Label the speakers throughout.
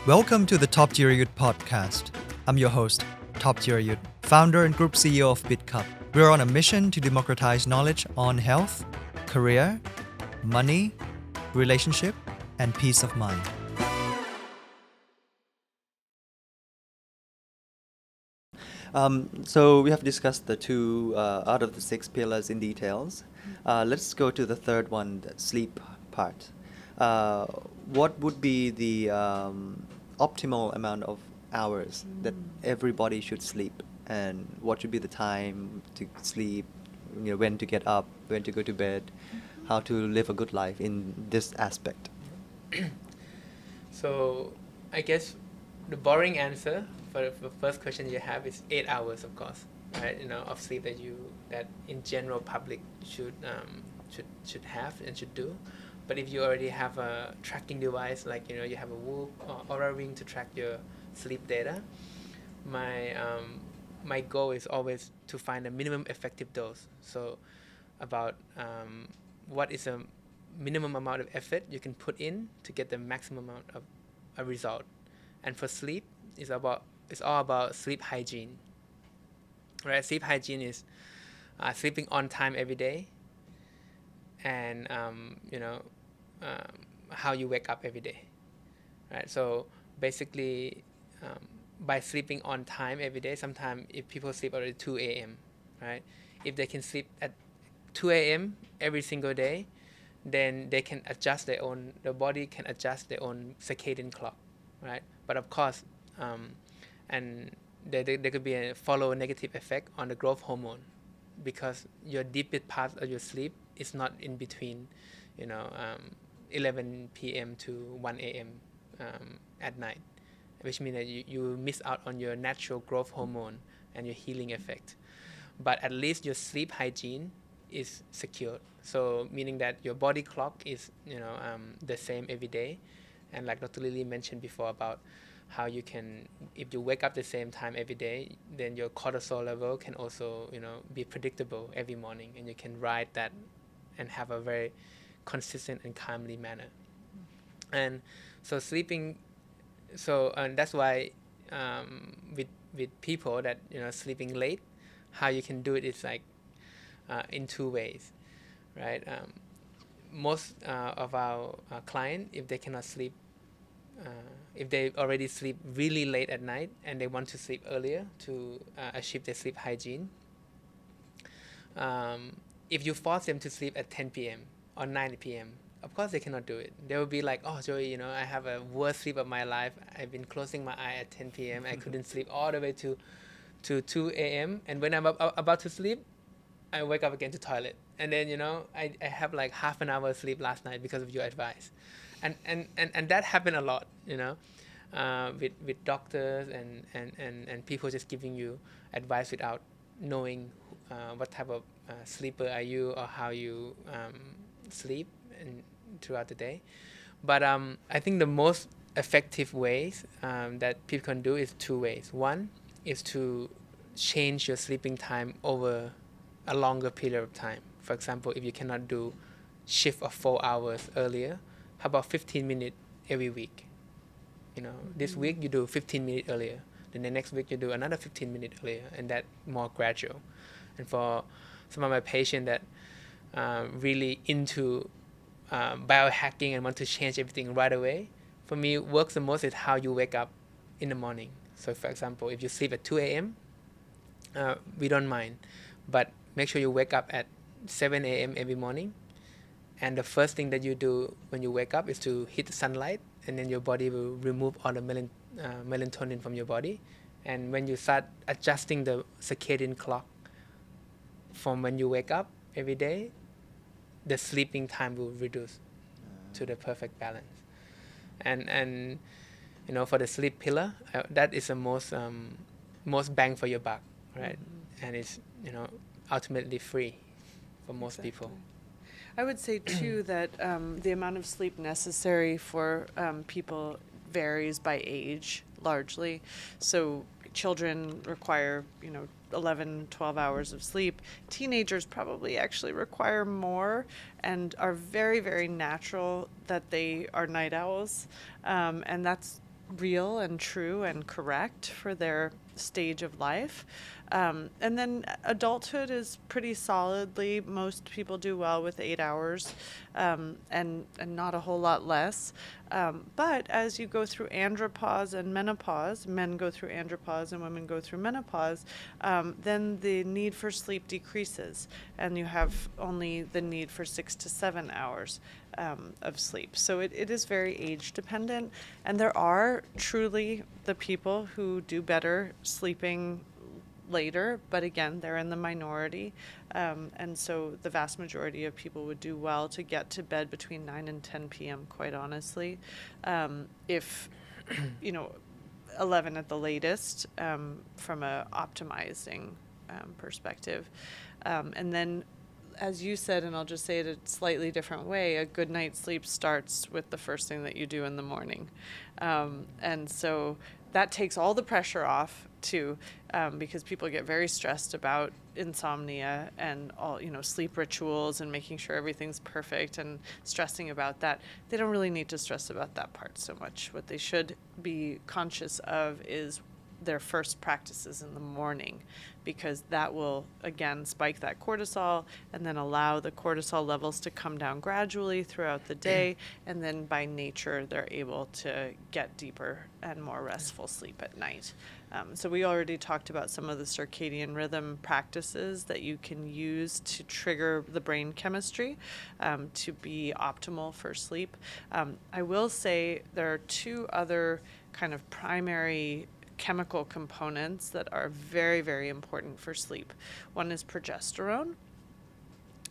Speaker 1: Welcome to the Topp Jirayut Podcast. I'm your host, Topp Jirayut, founder and group CEO of BitCup. We're on a mission to democratize knowledge on health, career, money, relationship, and peace of mind. So we have discussed the two out of the 6 pillars in details. Let's go to the third one, the sleep part. What would be the optimal amount of hours that everybody should sleep, and what should be the time to sleep, when to get up, when to go to bed, how to live a good life in this aspect?
Speaker 2: So I guess the boring answer for the first question you have is 8 hours, of course, right? Of sleep that in general public should have and should do. But if you already have a tracking device, like you have a Whoop or Oura Ring to track your sleep data, my goal is always to find a minimum effective dose. So about what is a minimum amount of effort you can put in to get the maximum amount of a result. And for sleep, it's all about sleep hygiene, right? Sleep hygiene is sleeping on time every day, and how you wake up every day, right? So basically, by sleeping on time every day, sometimes if people sleep already 2 a.m., right? If they can sleep at 2 a.m. every single day, then they can adjust the body can adjust their own circadian clock, right? But of course, and there could be a follow negative effect on the growth hormone, because your deepest part of your sleep is not in between, 11 p.m. to 1 a.m. At night, which means that you miss out on your natural growth hormone and your healing effect. But at least your sleep hygiene is secured. So meaning that your body clock is the same every day. And like Dr. Lily mentioned before about how you can, if you wake up the same time every day, then your cortisol level can also be predictable every morning, and you can ride that and have a very consistent and calmly manner. And so sleeping, and that's why with people that sleeping late, how you can do it is like in 2 ways, right? Most of our clients, if they cannot sleep, if they already sleep really late at night and they want to sleep earlier to achieve their sleep hygiene, if you force them to sleep at 10 p.m. or 9 p.m., of course they cannot do it. They will be like, oh, Joey, I have a worst sleep of my life. I've been closing my eye at 10 p.m. I couldn't sleep all the way to 2 a.m. And when I'm about to sleep, I wake up again to toilet. And then, I have like half an hour sleep last night because of your advice. And that happened a lot, with doctors and people just giving you advice without knowing what type of sleeper are you or how you sleep and throughout the day. But I think the most effective ways that people can do is 2 ways. One is to change your sleeping time over a longer period of time. For example, if you cannot do shift of 4 hours earlier, how about 15 minutes every week? This week you do 15 minutes earlier, then the next week you do another 15 minutes earlier, and that more gradual. And for some of my patients that really into biohacking and want to change everything right away, for me, works the most is how you wake up in the morning. So for example, if you sleep at 2 a.m., we don't mind, but make sure you wake up at 7 a.m. every morning. And the first thing that you do when you wake up is to hit the sunlight, and then your body will remove all the melatonin from your body. And when you start adjusting the circadian clock from when you wake up every day, the sleeping time will reduce to the perfect balance. And for the sleep pillar, that is the most bang for your buck, right? And it's ultimately free for most people.
Speaker 3: I would say too that the amount of sleep necessary for people varies by age largely. So children require 11, 12 hours of sleep. Teenagers probably actually require more and are very, very natural that they are night owls. And that's real and true and correct for their stage of life. And then adulthood is pretty solidly, most people do well with 8 hours, and not a whole lot less. But as you go through andropause and menopause, men go through andropause and women go through menopause, then the need for sleep decreases, and you have only the need for 6 to 7 hours of sleep. So it is very age dependent, and there are truly the people who do better sleeping later, but again, they're in the minority, and so the vast majority of people would do well to get to bed between 9 and 10 p.m., quite honestly. If, 11 at the latest, from a optimizing perspective. And then, as you said, and I'll just say it a slightly different way, a good night's sleep starts with the first thing that you do in the morning. And so that takes all the pressure off too, because people get very stressed about insomnia and all, sleep rituals and making sure everything's perfect and stressing about that. They don't really need to stress about that part so much. What they should be conscious of is their first practices in the morning, because that will again spike that cortisol and then allow the cortisol levels to come down gradually throughout the day, and then by nature they're able to get deeper and more restful sleep at night. So we already talked about some of the circadian rhythm practices that you can use to trigger the brain chemistry to be optimal for sleep. I will say there are two other kind of primary chemical components that are very, very important for sleep. One is progesterone.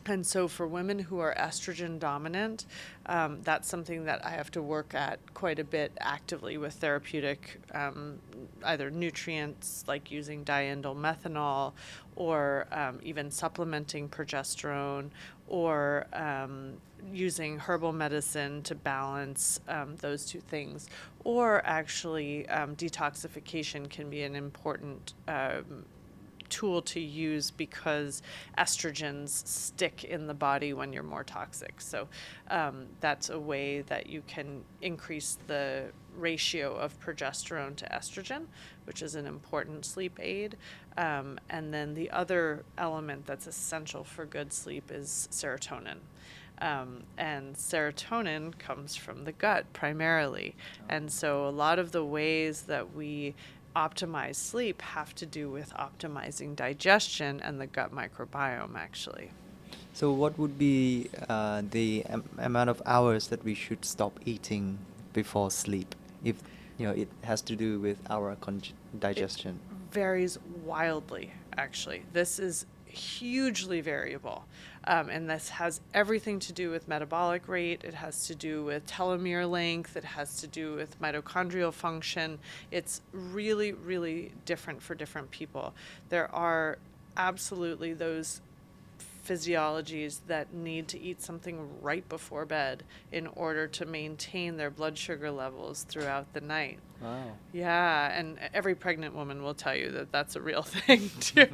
Speaker 3: And so for women who are estrogen dominant, that's something that I have to work at quite a bit actively with therapeutic, either nutrients like using diindolmethanol, or even supplementing progesterone, or using herbal medicine to balance those two things. Or actually, detoxification can be an important tool to use, because estrogens stick in the body when you're more toxic. So that's a way that you can increase the ratio of progesterone to estrogen, which is an important sleep aid. And then the other element that's essential for good sleep is serotonin. And serotonin comes from the gut primarily. And so a lot of the ways that we optimize sleep have to do with optimizing digestion and the gut microbiome, actually.
Speaker 1: So what would be the amount of hours that we should stop eating before sleep, if it has to do with our digestion?
Speaker 3: It varies wildly, actually. This is hugely variable. And this has everything to do with metabolic rate. It has to do with telomere length. It has to do with mitochondrial function. It's really, really different for different people. There are absolutely those physiologies that need to eat something right before bed in order to maintain their blood sugar levels throughout the night.
Speaker 1: Wow.
Speaker 3: Yeah, and every pregnant woman will tell you that that's a real thing too.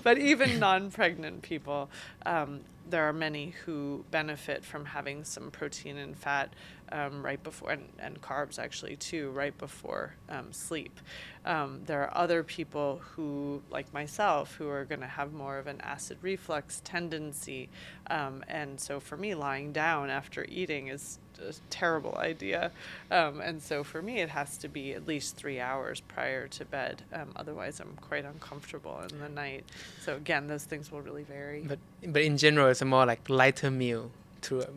Speaker 3: But even non-pregnant people, there are many who benefit from having some protein and fat right before, and carbs actually too, right before sleep. There are other people who, like myself, who are going to have more of an acid reflux tendency. And so for me, lying down after eating is a terrible idea. And so for me, it has to be at least 3 hours prior to bed. Otherwise, I'm quite uncomfortable in the night. So again, those things will really vary.
Speaker 2: But in general, it's a more like lighter meal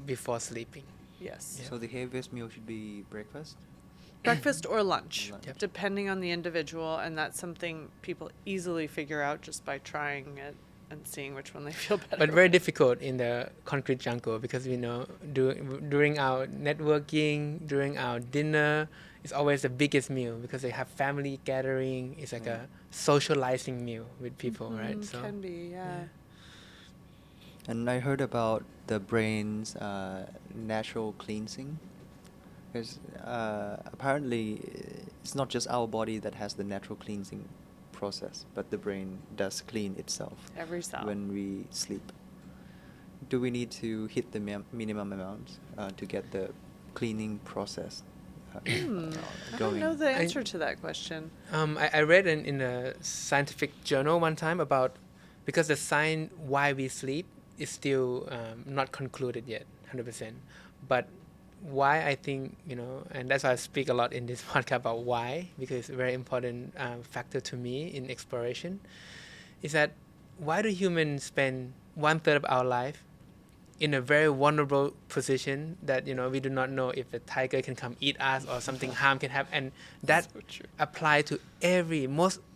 Speaker 2: before sleeping.
Speaker 3: Yes.
Speaker 1: Yeah. So the heaviest meal should be breakfast?
Speaker 3: Breakfast or lunch,
Speaker 1: Yep.
Speaker 3: depending on the individual, and that's something people easily figure out just by trying it and seeing which one they feel better.
Speaker 2: But very difficult in the concrete jungle, because during our networking, during our dinner, it's always the biggest meal, because they have family gathering. It's like a socializing meal with people, right? So
Speaker 3: Can be, yeah.
Speaker 1: And I heard about the brain's natural cleansing. Because apparently it's not just our body that has the natural cleansing process, but the brain does clean itself
Speaker 3: Every cell.
Speaker 1: when we sleep. Do we need to hit the minimum amount to get the cleaning process
Speaker 3: I don't know the answer to that question.
Speaker 2: I read in a scientific journal one time about because the science why we sleep is still not concluded yet 100%, but why I think and that's why I speak a lot in this podcast about why, because it's a very important factor to me in exploration, is that why do humans spend 1/3 of our life in a very vulnerable position that we do not know if a tiger can come eat us or something harm can happen, and that apply to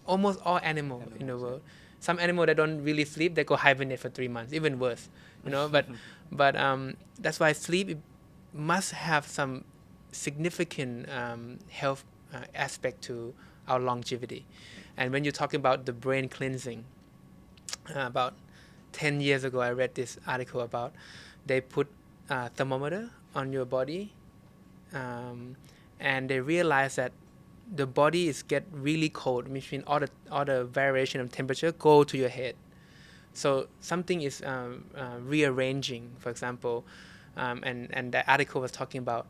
Speaker 2: almost all animals in the world. Some animals that don't really sleep, they go hibernate for 3 months, even worse, but that's why sleep must have some significant health aspect to our longevity. And when you're talking about the brain cleansing, about 10 years ago I read this article about they put a thermometer on your body, and they realized that the body is get really cold, which means all the variation of temperature go to your head. So something is rearranging, for example, and the article was talking about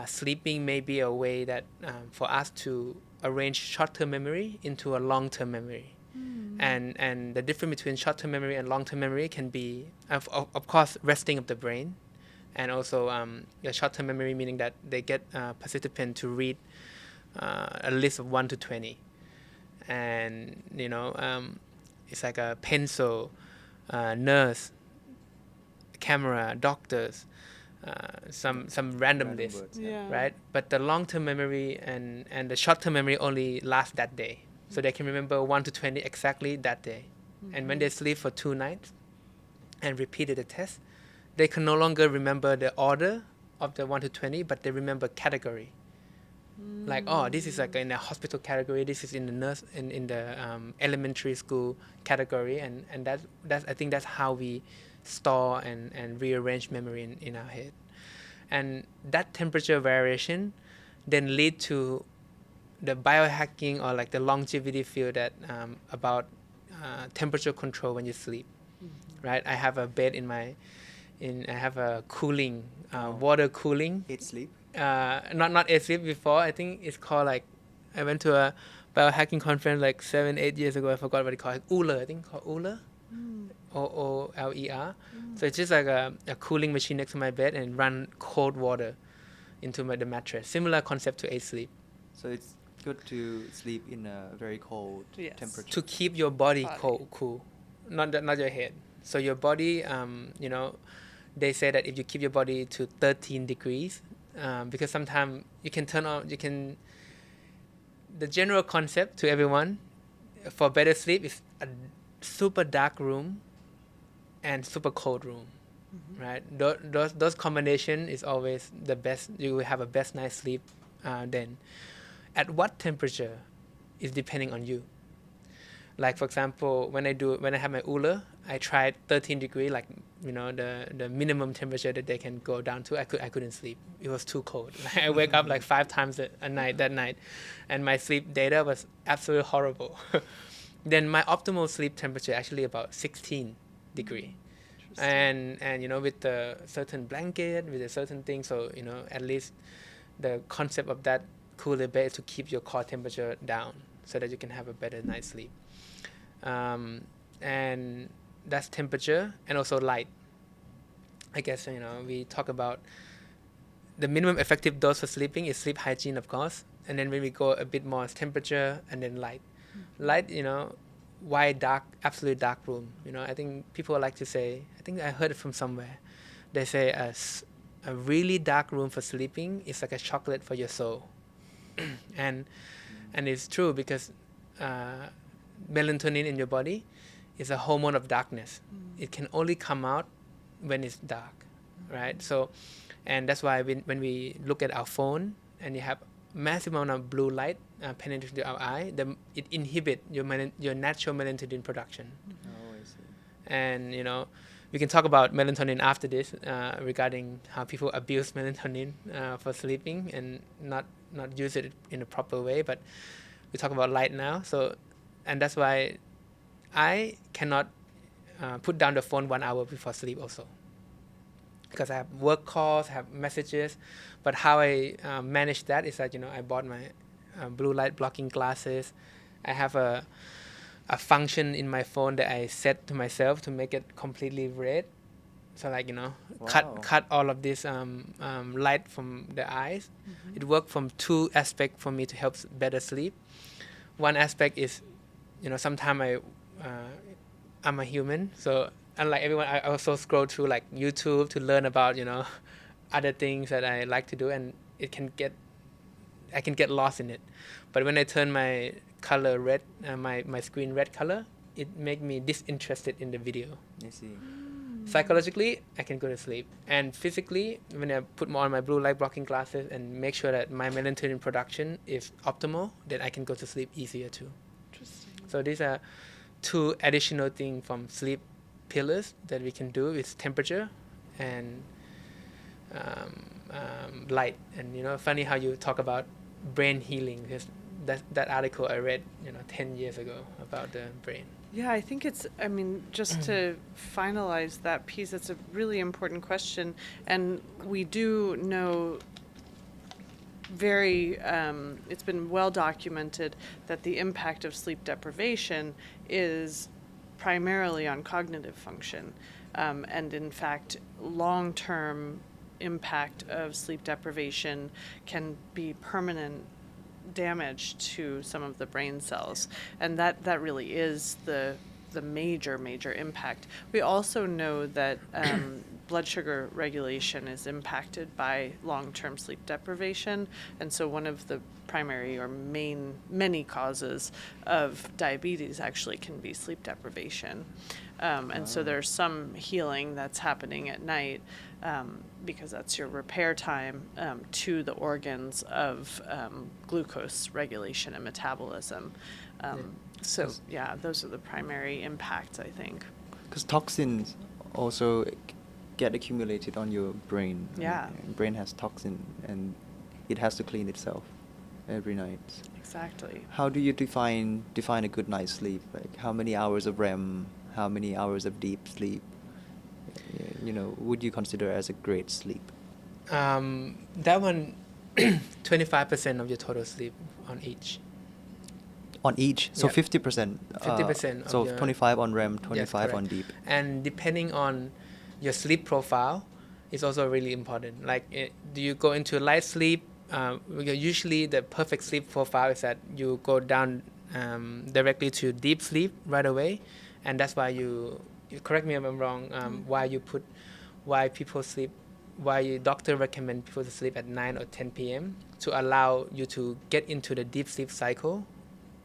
Speaker 2: sleeping may be a way that for us to arrange short-term memory into a long-term memory. And the difference between short-term memory and long-term memory can be, of course, resting of the brain, and also the short-term memory meaning that they get participant to read a list of 1 to 20, and it's like a pencil, nurse, camera, doctors, some random list, right? But the long-term memory and the short-term memory only last that day. So they can remember 1 to 20 exactly that day. And when they sleep for 2 nights and repeated the test, they can no longer remember the order of the 1 to 20, but they remember category. Like, this is like in the hospital category, this is in the nurse, in the elementary school category, and that's I think that's how we store and rearrange memory in our head. And that temperature variation then lead to the biohacking or like the longevity field that about temperature control when you sleep, right? I have a bed I have a cooling, water cooling.
Speaker 1: Eat sleep.
Speaker 2: Not air sleep before. I think it's called like, I went to a biohacking conference like 7-8 years ago. I forgot what it called. Uller, I think called Uller. OOLER. So it's just like a cooling machine next to my bed and run cold water into the mattress. Similar concept to air sleep.
Speaker 1: So it's good to sleep in a very cold temperature.
Speaker 2: To keep your body cool, not your head. So your body, they say that if you keep your body to 13 degrees, because sometimes you can turn on, the general concept to everyone for better sleep is a super dark room and super cold room, right? Those combination is always the best. You will have a best night's sleep then. At what temperature is depending on you. Like for example, when I have my Uller, I tried 13 degree, like the minimum temperature that they can go down to. I couldn't sleep. It was too cold. I wake up like 5 times a night that night, and my sleep data was absolutely horrible. Then my optimal sleep temperature actually about 16 degree, and with a certain blanket, with a certain thing. So at least the concept of that cooler bed is to keep your core temperature down so that you can have a better night's sleep. And that's temperature and also light. I guess we talk about the minimum effective dose for sleeping is sleep hygiene, of course, and then when we go a bit more, it's temperature and then light. Light, why dark, absolute dark room? I think people like to say, I think I heard it from somewhere. They say a really dark room for sleeping is like a chocolate for your soul. And it's true because melatonin in your body is a hormone of darkness. It can only come out when it's dark, right? So, and that's why when we look at our phone and you have massive amount of blue light penetrating our eye, it inhibits your natural melatonin production.
Speaker 1: Oh, I see.
Speaker 2: And we can talk about melatonin after this regarding how people abuse melatonin for sleeping and not use it in a proper way, but we talk about light now. So, and that's why I cannot put down the phone 1 hour before sleep also. because I have work calls, I have messages. But how I manage that is that, I bought my blue light blocking glasses. I have a function in my phone that I set to myself to make it completely red. So cut all of this light from the eyes. It worked from two aspects for me to help better sleep. One aspect is, sometimes I'm a human, so unlike everyone, I also scroll through like YouTube to learn about, other things that I like to do, and I can get lost in it. But when I turn my color red, my screen red color, it make me disinterested in the video.
Speaker 1: I see.
Speaker 2: Psychologically, I can go to sleep. And physically, when I put on my blue light blocking glasses and make sure that my melatonin production is optimal, then I can go to sleep easier too.
Speaker 3: Interesting.
Speaker 2: So these are two additional things from sleep pillars that we can do with temperature and light. And funny how you talk about brain healing, because that article I read 10 years ago about the brain.
Speaker 3: Yeah, I think just to finalize that piece, it's a really important question. And we do know it's been well documented that the impact of sleep deprivation is primarily on cognitive function. And in fact, long-term impact of sleep deprivation can be permanent damage to some of the brain cells, and that really is the major impact. We also know that blood sugar regulation is impacted by long-term sleep deprivation, and so one of the primary or many causes of diabetes actually can be sleep deprivation. And so there's some healing that's happening at night, because that's your repair time to the organs of glucose regulation and metabolism. So those are the primary impacts, I think.
Speaker 1: Because toxins also get accumulated on your brain.
Speaker 3: Yeah.
Speaker 1: Brain has toxin and it has to clean itself every night.
Speaker 3: Exactly.
Speaker 1: How do you define a good night's sleep? Like how many hours of REM, how many hours of deep sleep? Would you consider as a great sleep?
Speaker 2: That one, 25% of your total sleep on each.
Speaker 1: On each? So
Speaker 2: Yeah.
Speaker 1: 50%?
Speaker 2: 50% of
Speaker 1: So
Speaker 2: your-
Speaker 1: 25 on REM,
Speaker 2: Yes,
Speaker 1: 25 on
Speaker 2: correct.
Speaker 1: deep.
Speaker 2: And depending on your sleep profile is also really important. Like, do you go into light sleep? Usually the perfect sleep profile is that you go down directly to deep sleep right away. And that's why you correct me if I'm wrong, why doctor recommend people to sleep at 9 or 10 p.m. to allow you to get into the deep sleep cycle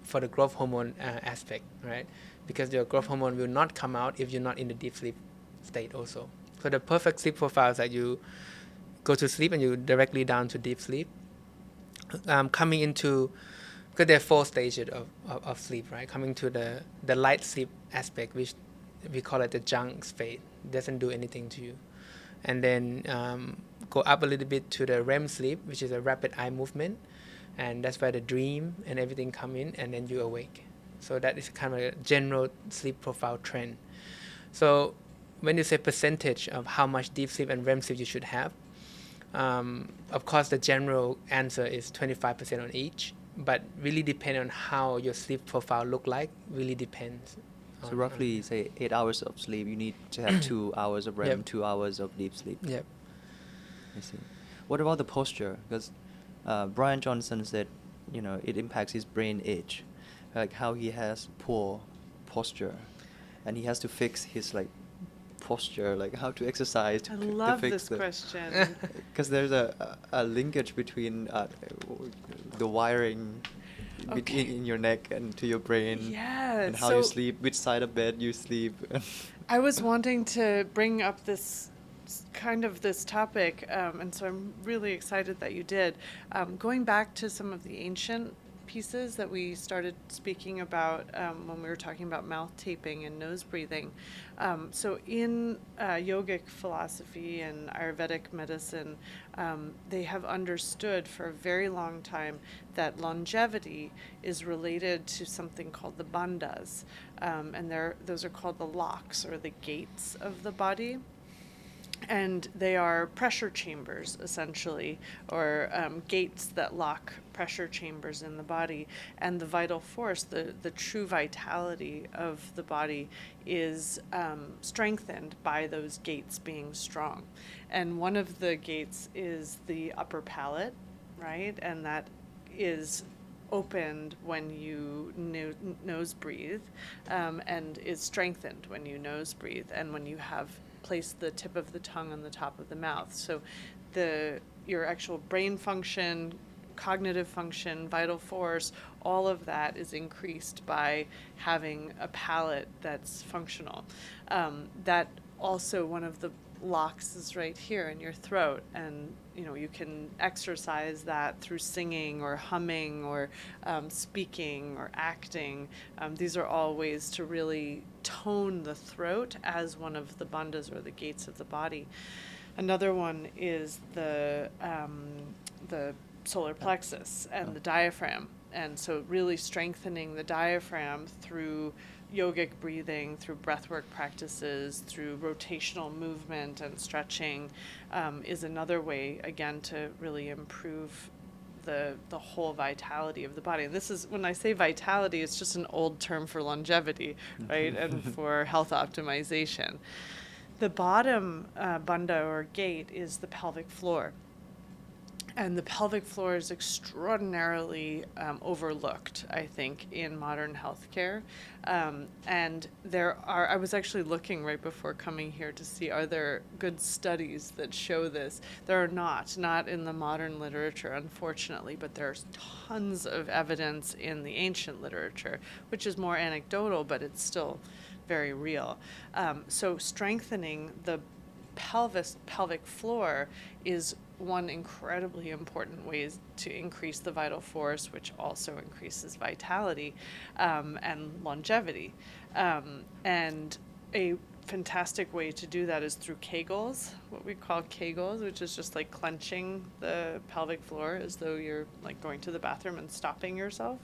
Speaker 2: for the growth hormone aspect, right? Because your growth hormone will not come out if you're not in the deep sleep state also. So the perfect sleep profile is that you go to sleep and you directly down to deep sleep. Coming into, because there are 4 stages of sleep, right? Coming to the light sleep aspect, which we call it the junk state, doesn't do anything to you. And then go up a little bit to the REM sleep, which is a rapid eye movement. And that's where the dream and everything come in, and then you awake. So that is kind of a general sleep profile trend. So when you say percentage of how much deep sleep and REM sleep you should have, of course the general answer is 25% on each, but really depending on how your sleep profile look like, really depends.
Speaker 1: So roughly, say 8 hours of sleep, you need to have 2 hours of REM,
Speaker 2: Yep.
Speaker 1: 2 hours of deep sleep.
Speaker 2: Yep.
Speaker 1: I see. What about the posture? Because Brian Johnson said, it impacts his brain age, like how he has poor posture, and he has to fix his posture, like how to exercise to
Speaker 3: I
Speaker 1: to
Speaker 3: love
Speaker 1: fix
Speaker 3: this
Speaker 1: the-
Speaker 3: question.
Speaker 1: Because there's a linkage between the wiring
Speaker 3: Okay.
Speaker 1: in your neck and to your brain,
Speaker 3: Yeah,
Speaker 1: and how you
Speaker 3: so-
Speaker 1: sleep, which side of bed you sleep.
Speaker 3: I was wanting to bring up this topic, and so I'm really excited that you did. Going back to some of the ancient pieces that we started speaking about when we were talking about mouth taping and nose breathing. So in yogic philosophy and Ayurvedic medicine, they have understood for a very long time that longevity is related to something called the bandhas, and those are called the locks or the gates of the body. And they are pressure chambers, essentially, or gates that lock pressure chambers in the body. And the vital force, the true vitality of the body, is strengthened by those gates being strong. And one of the gates is the upper palate, right? And that is opened when you nose breathe, and is strengthened when you nose breathe, and when you have placed the tip of the tongue on the top of the mouth. So your actual brain function, cognitive function, vital force, all of that is increased by having a palate that's functional. That also, one of the locks is right here in your throat, and you can exercise that through singing or humming or speaking or acting. These are all ways to really tone the throat as one of the bandhas or the gates of the body. Another one is the solar plexus and the diaphragm, and so really strengthening the diaphragm through yogic breathing, through breathwork practices, through rotational movement and stretching, is another way, again, to really improve the whole vitality of the body. And this is, when I say vitality, it's just an old term for longevity, right, and for health optimization. The bottom bandha or gate is the pelvic floor. And the pelvic floor is extraordinarily overlooked, I think, in modern healthcare. And I was actually looking right before coming here to see, are there good studies that show this? There are not in the modern literature, unfortunately, but there's tons of evidence in the ancient literature, which is more anecdotal, but it's still very real. So strengthening the pelvic floor is one incredibly important way to increase the vital force, which also increases vitality and longevity. And a fantastic way to do that is through Kegels, what we call Kegels, which is just like clenching the pelvic floor as though you're like going to the bathroom and stopping yourself,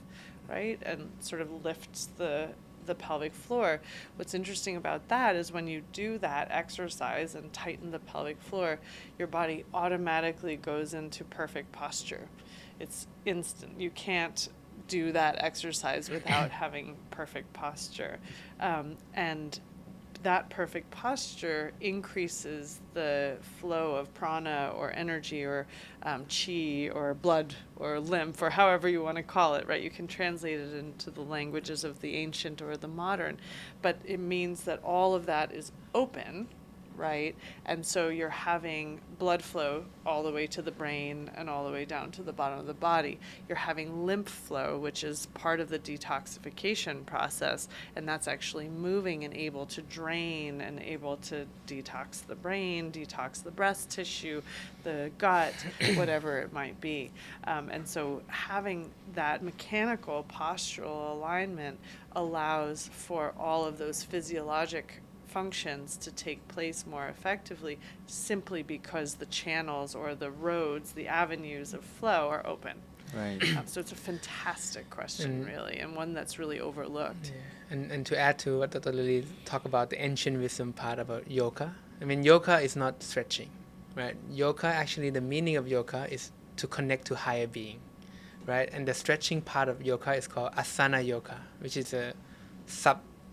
Speaker 3: right? And sort of lifts the pelvic floor. What's interesting about that is when you do that exercise and tighten the pelvic floor, your body automatically goes into perfect posture. It's instant. You can't do that exercise without having perfect posture. And that perfect posture increases the flow of prana or energy or chi or blood or lymph or however you want to call it, right? You can translate it into the languages of the ancient or the modern, but it means that all of that is open, right? And so you're having blood flow all the way to the brain and all the way down to the bottom of the body. You're having lymph flow, which is part of the detoxification process, and that's actually moving and able to drain and able to detox the brain, detox the breast tissue, the gut, whatever it might be. And so having that mechanical postural alignment allows for all of those physiologic functions to take place more effectively, simply because the channels or the roads, the avenues of flow are open.
Speaker 1: Right.
Speaker 3: So it's a fantastic question, really, and one that's really overlooked.
Speaker 2: Yeah. And to add to what Dr. Lily talked about, the ancient wisdom part about yoga, I mean, yoga is not stretching, right? Yoga, actually, the meaning of yoga is to connect to higher being, right? And the stretching part of yoga is called asana yoga, which is a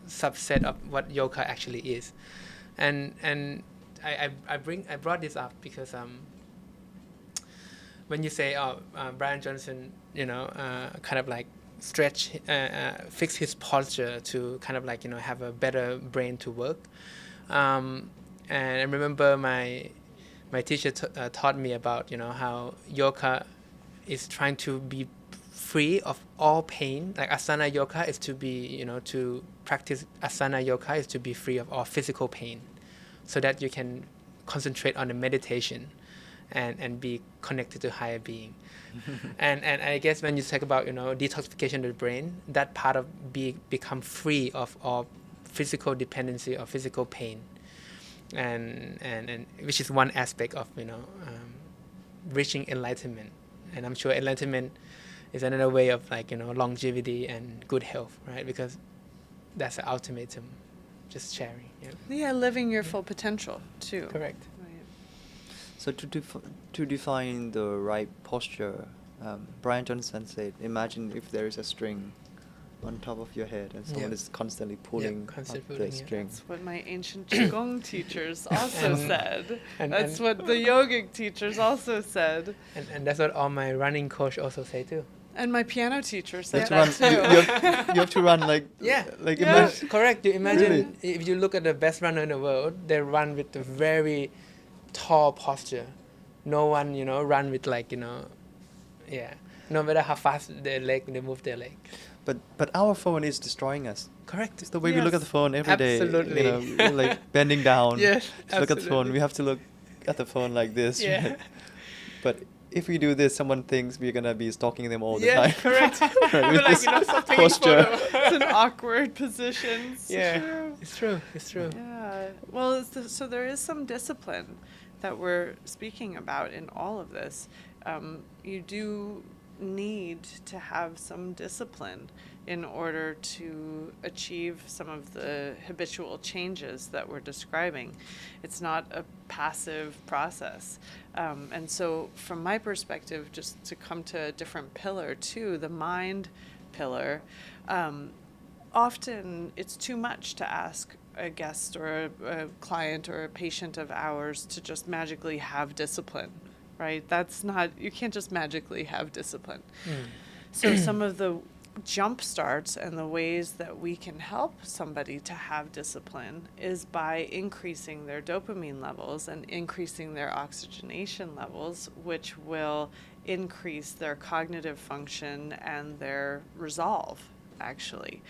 Speaker 2: subset of what yoga actually is. And I brought this up because when you say Brian Johnson, kind of like stretch, fix his posture to kind of like have a better brain to work, and I remember my teacher taught me about how yoga is trying to be free of all pain. Like asana yoga is to be, to practice asana yoga is to be free of all physical pain, so that you can concentrate on the meditation and be connected to higher being. and I guess when you talk about detoxification of the brain, that part of become free of all physical dependency or physical pain, and which is one aspect of reaching enlightenment. And I'm sure enlightenment is another way of longevity and good health, right? Because that's the ultimatum, just sharing.
Speaker 3: Yeah, living your full potential too.
Speaker 2: Correct.
Speaker 3: Right.
Speaker 1: So to define the right posture, Brian Johnson said, imagine if there is a string on top of your head and someone is constantly pulling up the string.
Speaker 3: That's what my ancient Qigong teachers also said.
Speaker 2: and-
Speaker 3: That's
Speaker 2: and-
Speaker 3: what the yogic teachers also said.
Speaker 2: And that's what all my running coach also say too.
Speaker 3: And my piano teacher
Speaker 1: You
Speaker 3: said
Speaker 1: have to
Speaker 3: that
Speaker 1: run.
Speaker 3: too.
Speaker 1: You have to run like
Speaker 2: Yeah.
Speaker 1: like
Speaker 3: Yeah.
Speaker 1: imagine.
Speaker 2: Correct. You imagine if you look at the best runner in the world, they run with a very tall posture. No one, run with no matter how fast they move their leg.
Speaker 1: But our phone is destroying us.
Speaker 2: Correct.
Speaker 1: It's the way we look at the phone every day.
Speaker 2: Absolutely.
Speaker 1: We're like bending down.
Speaker 2: Yes,
Speaker 1: to look at the phone.
Speaker 2: absolutely.
Speaker 1: We have to look at the phone like this.
Speaker 2: Yeah.
Speaker 1: Right? But if we do this, someone thinks we're gonna be stalking them all the
Speaker 2: Yeah,
Speaker 1: time.
Speaker 2: correct.
Speaker 1: Right,
Speaker 2: We're
Speaker 1: with
Speaker 2: like,
Speaker 1: this
Speaker 2: stop taking
Speaker 1: posture.
Speaker 2: photo.
Speaker 3: It's an awkward position. It's
Speaker 2: Yeah,
Speaker 3: true.
Speaker 2: it's true.
Speaker 3: Yeah. Well, so there is some discipline that we're speaking about in all of this. You do need to have some discipline in order to achieve some of the habitual changes that we're describing. It's not a passive process. And so from my perspective, just to come to a different pillar too, the mind pillar, often it's too much to ask a guest or a client or a patient of ours to just magically have discipline, right? That's not, you can't just magically have discipline. So some of the jump starts and the ways that we can help somebody to have discipline is by increasing their dopamine levels and increasing their oxygenation levels, which will increase their cognitive function and their resolve, actually.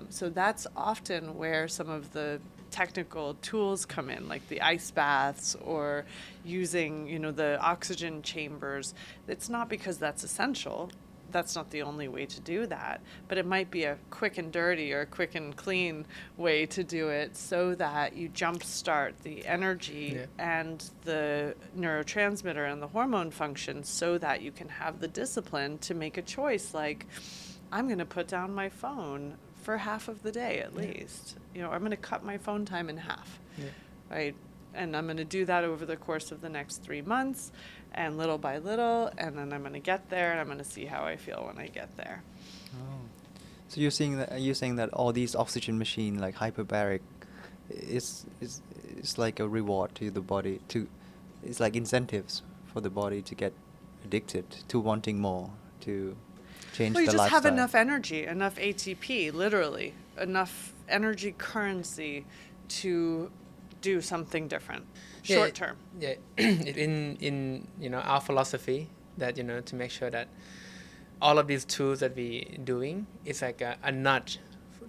Speaker 3: So that's often where some of the technical tools come in, like the ice baths or using, the oxygen chambers. It's not because that's essential. That's not the only way to do that, but it might be a quick and dirty or a quick and clean way to do it so that you jumpstart the energy and the neurotransmitter and the hormone function so that you can have the discipline to make a choice like, I'm going to put down my phone for half of the day at least. I'm going to cut my phone time in half, right? And I'm going to do that over the course of the next 3 months and little by little, and then I'm going to get there and I'm going to see how I feel when I get there.
Speaker 1: Oh. So you're saying that all these oxygen machine like hyperbaric is like a reward to the body it's like incentives for the body to get addicted to wanting more, to change
Speaker 3: Well, you
Speaker 1: the
Speaker 3: just
Speaker 1: lifestyle.
Speaker 3: have enough energy, enough ATP, literally, enough energy currency to do something different, short term.
Speaker 2: Yeah, in our philosophy that to make sure that all of these tools that we doing is like a nudge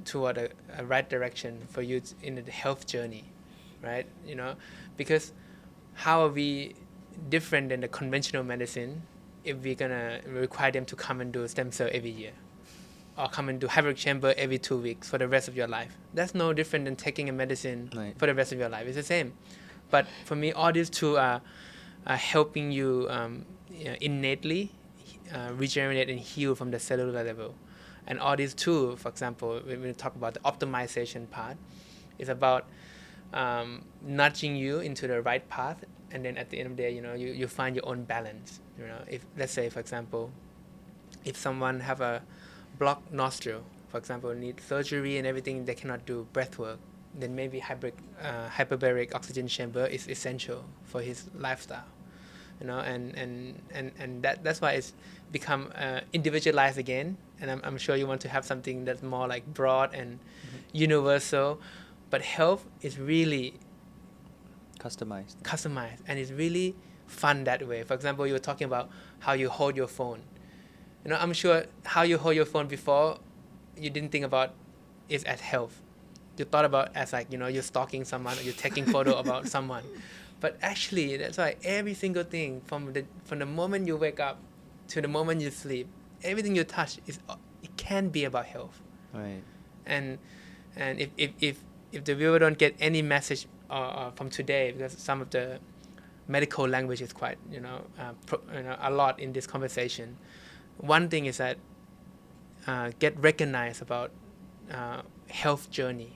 Speaker 2: toward a right direction for you in the health journey, right? Because how are we different than the conventional medicine if we're gonna require them to come and do stem cell every year, or come and do hyperbaric chamber every 2 weeks for the rest of your life? That's no different than taking a medicine for the rest of your life. It's the same. But for me, all these tools are helping you innately regenerate and heal from the cellular level. And all these tools, for example, when we talk about the optimization part, is about nudging you into the right path, and then at the end of the day, you find your own balance. If, let's say, for example, if someone have a blocked nostril, for example, need surgery and everything, they cannot do breath work, then maybe hyperbaric oxygen chamber is essential for his lifestyle. And that's why it's become individualized again. And I'm sure you want to have something that's more like broad and universal, but health is really customized, and it's really fun that way. For example, you were talking about how you hold your phone. I'm sure how you hold your phone before, you didn't think about it as health. You thought about as like, you're stalking someone or you're taking photo about someone. But actually, that's why every single thing from the moment you wake up to the moment you sleep, everything you touch it can be about health.
Speaker 1: Right.
Speaker 2: And if the viewer don't get any message from today, because some of the medical language is quite a lot in this conversation. One thing is that get recognized about health journey.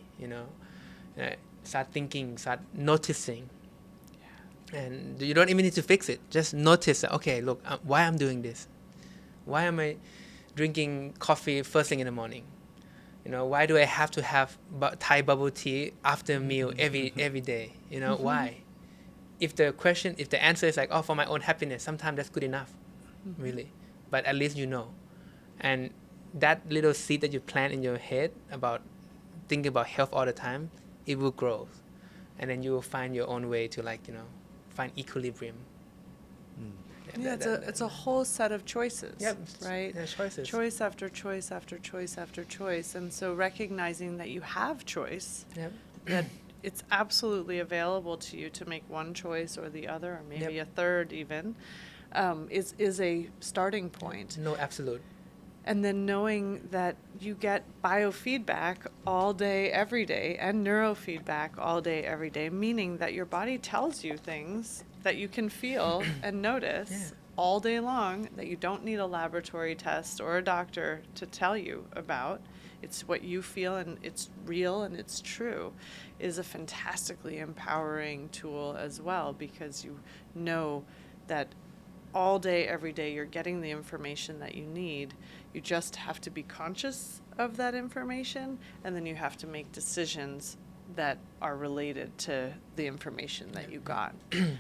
Speaker 2: Start thinking, start noticing. And you don't even need to fix it. Just notice that, okay, look, why I'm doing this. Why am I drinking coffee first thing in the morning? Why do I have to have Thai bubble tea after a meal every day? Why? If the answer is like, oh, for my own happiness, sometimes that's good enough, really. But at least you know. And that little seed that you plant in your head about thinking about health all the time, it will grow. And then you will find your own way to find equilibrium.
Speaker 3: Yeah, it's a whole set of choices,
Speaker 2: Yep.
Speaker 3: right?
Speaker 2: Yeah, choices.
Speaker 3: Choice after choice after choice after choice. And so recognizing that you have choice,
Speaker 2: Yep.
Speaker 3: that it's absolutely available to you to make one choice or the other, or maybe a third even, is a starting point.
Speaker 2: No absolute.
Speaker 3: And then knowing that you get biofeedback all day, every day, and neurofeedback all day, every day, meaning that your body tells you things that you can feel and notice all day long that you don't need a laboratory test or a doctor to tell you about. It's what you feel, and it's real and it's true, is a fantastically empowering tool as well, because you know that all day, every day, you're getting the information that you need. You just have to be conscious of that information, and then you have to make decisions that are related to the information that you got.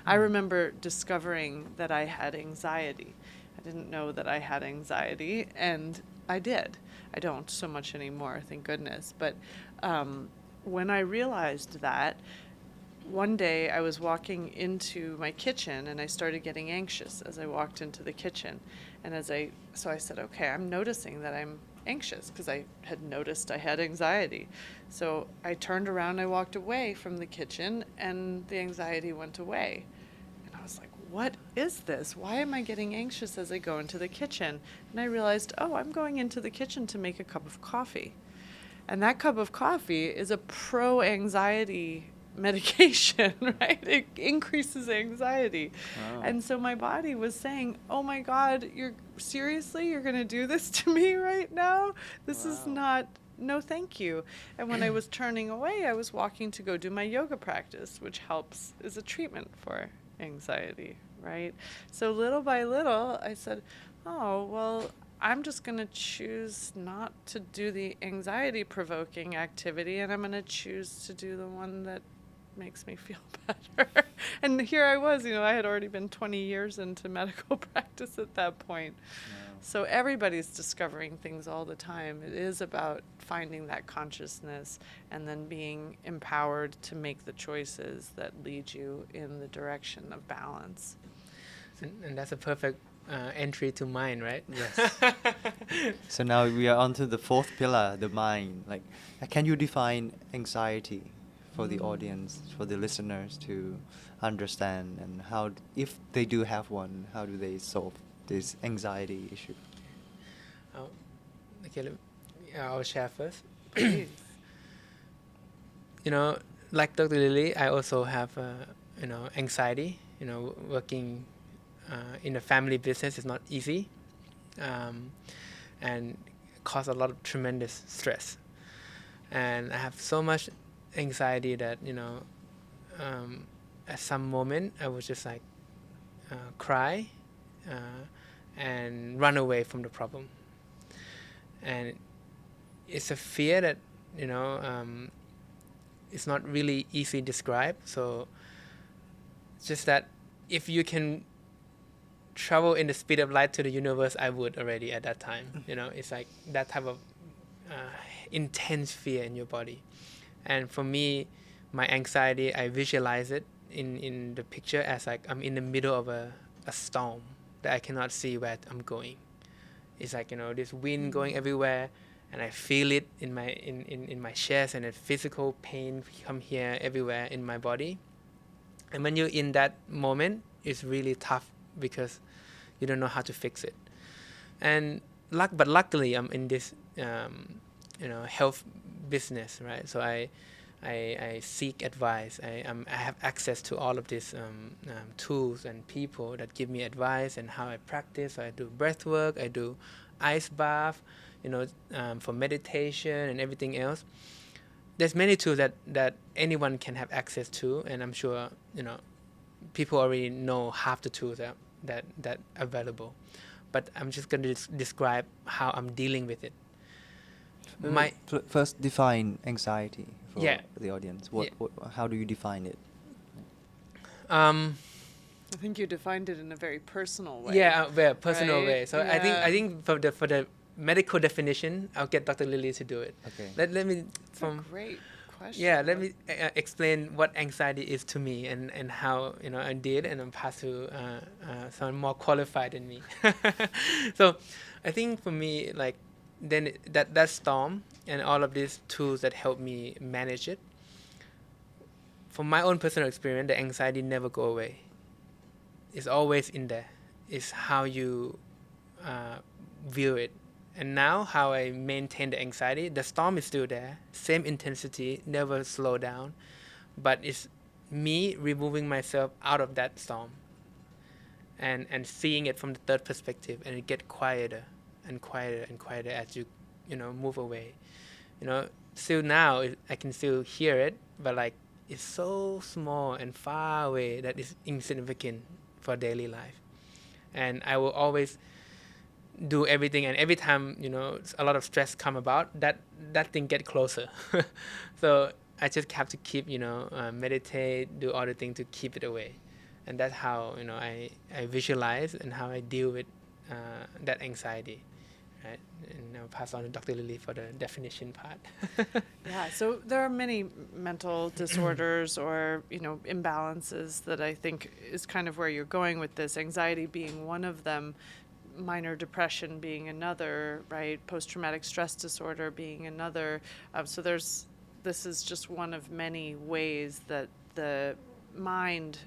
Speaker 3: I remember discovering that I had anxiety. I didn't know that I had anxiety, and I did. I don't so much anymore, thank goodness. But when I realized that, one day I was walking into my kitchen and I started getting anxious as I walked into the kitchen. And so I said, okay, I'm noticing that I'm anxious, because I had noticed I had anxiety. So I turned around, I walked away from the kitchen, and the anxiety went away. And I was like, what is this? Why am I getting anxious as I go into the kitchen? And I realized, oh, I'm going into the kitchen to make a cup of coffee. And that cup of coffee is a pro-anxiety medication, right? It increases anxiety.
Speaker 1: Wow.
Speaker 3: And so my body was saying, oh my God, you're going to do this to me right now? This is not, no thank you. And when I was turning away, I was walking to go do my yoga practice, which is a treatment for anxiety, right? So little by little, I said, oh, well, I'm just going to choose not to do the anxiety-provoking activity, and I'm going to choose to do the one that makes me feel better. And here I was, I had already been 20 years into medical practice at that point. Wow. So everybody's discovering things all the time. It is about finding that consciousness and then being empowered to make the choices that lead you in the direction of balance.
Speaker 2: And that's a perfect entry to mind, right?
Speaker 1: Yes. So now we are on to the fourth pillar, the mind. Like, can you define anxiety for the audience, for the listeners to understand, and how, if they do have one, how do they solve this anxiety issue?
Speaker 2: Okay, I'll share first. Like Dr. Lily, I also have anxiety. Working in a family business is not easy, and cause a lot of tremendous stress. And I have so much anxiety that at some moment I would just cry and run away from the problem. And it's a fear that it's not really easily described. So just that if you can travel in the speed of light to the universe, I would already at that time. It's like that type of intense fear in your body. And for me, my anxiety, I visualize it in the picture as like I'm in the middle of a storm that I cannot see where I'm going. It's like this wind going everywhere, and I feel it in my chest, and a physical pain come here everywhere in my body. And when you're in that moment, it's really tough because you don't know how to fix it. And but luckily, I'm in this health business, right? So I seek advice. I have access to all of these tools and people that give me advice and how I practice. So I do breath work, I do ice bath, for meditation and everything else. There's many tools that anyone can have access to, and I'm sure people already know half the tools that available, but I'm just going to describe how I'm dealing with it.
Speaker 1: First, define anxiety for
Speaker 2: Yeah.
Speaker 1: the audience. How do you define it?
Speaker 3: I think you defined it in a very personal way.
Speaker 2: Yeah, very personal
Speaker 3: right?
Speaker 2: way. So I think for the medical definition, I'll get Dr. Lily to do it.
Speaker 1: Okay.
Speaker 2: Let me
Speaker 3: That's a great question.
Speaker 2: Yeah, let me explain what anxiety is to me and how I did, and I'm pass to someone more qualified than me. So I think for me, like then that storm and all of these tools that help me manage it. From my own personal experience, the anxiety never go away. It's always in there. It's how you view it. And now how I maintain the anxiety, the storm is still there, same intensity, never slow down, but it's me removing myself out of that storm and seeing it from the third perspective, and it get quieter and quieter and quieter as you move away. Still now I can still hear it, but like it's so small and far away that it's insignificant for daily life. And I will always do everything, and every time a lot of stress come about, that thing get closer. So I just have to keep meditate, do all the things to keep it away, and that's how I visualize and how I deal with that anxiety, right? And I'll pass on to Dr. Lily for the definition part.
Speaker 3: Yeah, so there are many mental disorders or imbalances that I think is kind of where you're going with this, anxiety being one of them, minor depression being another, right? Post-traumatic stress disorder being another. So this is just one of many ways that the mind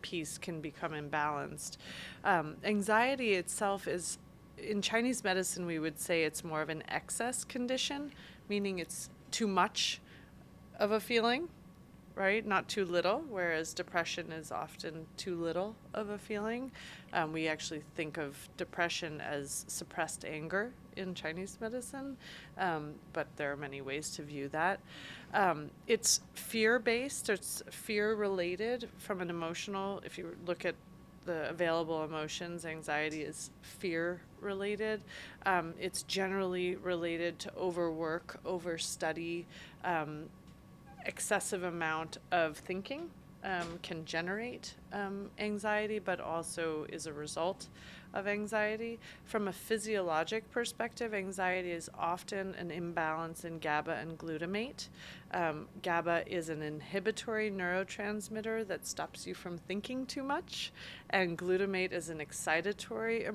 Speaker 3: piece can become imbalanced. Anxiety itself is, in Chinese medicine, we would say it's more of an excess condition, meaning it's too much of a feeling, right? Not too little, whereas depression is often too little of a feeling. We actually think of depression as suppressed anger in Chinese medicine, but there are many ways to view that. It's fear-based, it's fear-related from an emotional. If you look at the available emotions, anxiety is fear-related. It's generally related to overwork, overstudy, excessive amount of thinking can generate anxiety, but also is a result of anxiety. From a physiologic perspective, anxiety is often an imbalance in GABA and glutamate. GABA is an inhibitory neurotransmitter that stops you from thinking too much, and glutamate is an excitatory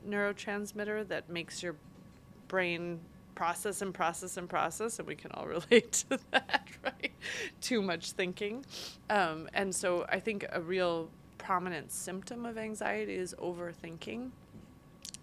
Speaker 3: neurotransmitter that makes your brain process, and we can all relate to that, right? Too much thinking. And so I think a real prominent symptom of anxiety is overthinking,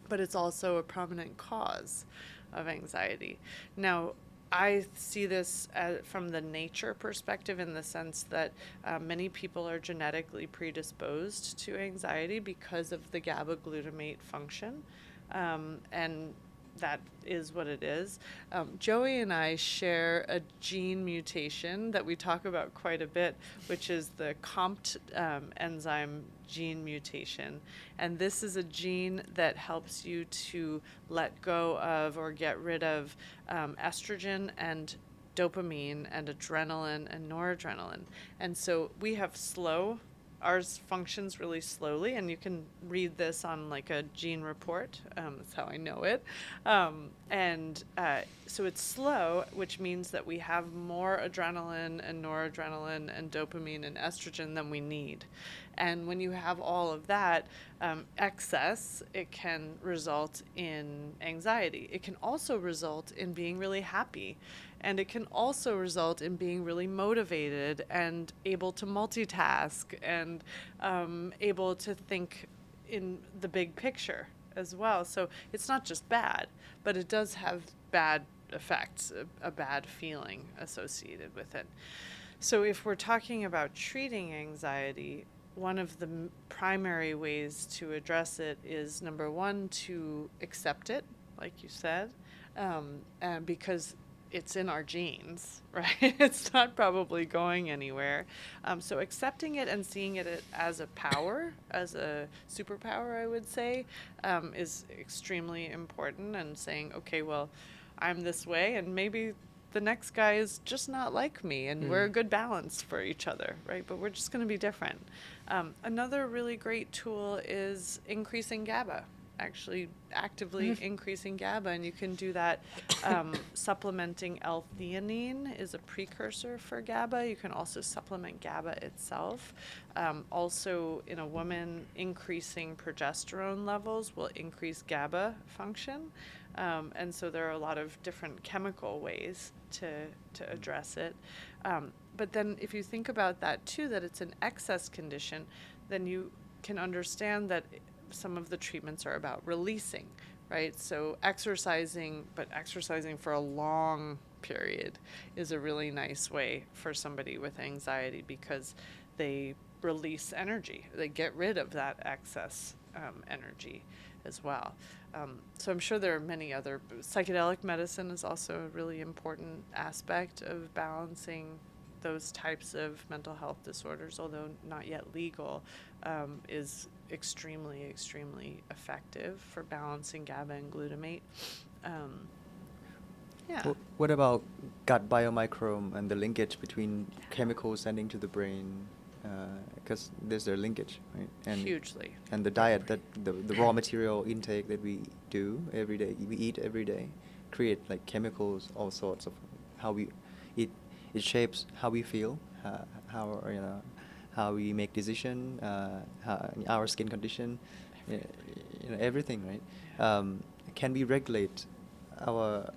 Speaker 3: but it's also a prominent cause of anxiety. Now, I see this from the nature perspective, in the sense that many people are genetically predisposed to anxiety because of the GABA glutamate function, and that is what it is. Joey and I share a gene mutation that we talk about quite a bit, which is the COMT enzyme gene mutation. And this is a gene that helps you to let go of or get rid of estrogen and dopamine and adrenaline and noradrenaline. And so we have ours functions really slowly, and you can read this on like a gene report. That's how I know it. So it's slow, which means that we have more adrenaline and noradrenaline and dopamine and estrogen than we need. And when you have all of that excess, it can result in anxiety. It can also result in being really happy. And it can also result in being really motivated and able to multitask and able to think in the big picture as well. So it's not just bad, but it does have bad effects, a bad feeling associated with it. So if we're talking about treating anxiety, one of the primary ways to address it is, number one, to accept it, like you said, because it's in our genes, right? It's not probably going anywhere. So accepting it and seeing it as a power, as a superpower, I would say, is extremely important, and saying, okay, well, I'm this way, and maybe the next guy is just not like me, and we're a good balance for each other, right? But we're just going to be different. Another really great tool is increasing GABA, actually actively increasing GABA, and you can do that supplementing L-theanine is a precursor for GABA. You can also supplement GABA itself. Also, in a woman, increasing progesterone levels will increase GABA function. And so there are a lot of different chemical ways to address it. But then if you think about that too, that it's an excess condition, then you can understand that some of the treatments are about releasing, right? So exercising, but exercising for a long period is a really nice way for somebody with anxiety, because they release energy. They get rid of that excess energy as well. So I'm sure there are many other. Psychedelic medicine is also a really important aspect of balancing those types of mental health disorders, although not yet legal, is extremely, extremely effective for balancing GABA and glutamate. Yeah.
Speaker 1: What about gut biomicrobiome and the linkage between chemicals sending to the brain? Because there's a linkage, right? And
Speaker 3: hugely.
Speaker 1: And the diet, that the raw material intake that we do every day, we eat every day, create like chemicals, all sorts of how we eat. It shapes how we feel, how we make decision, our skin condition, everything, right? Can we regulate our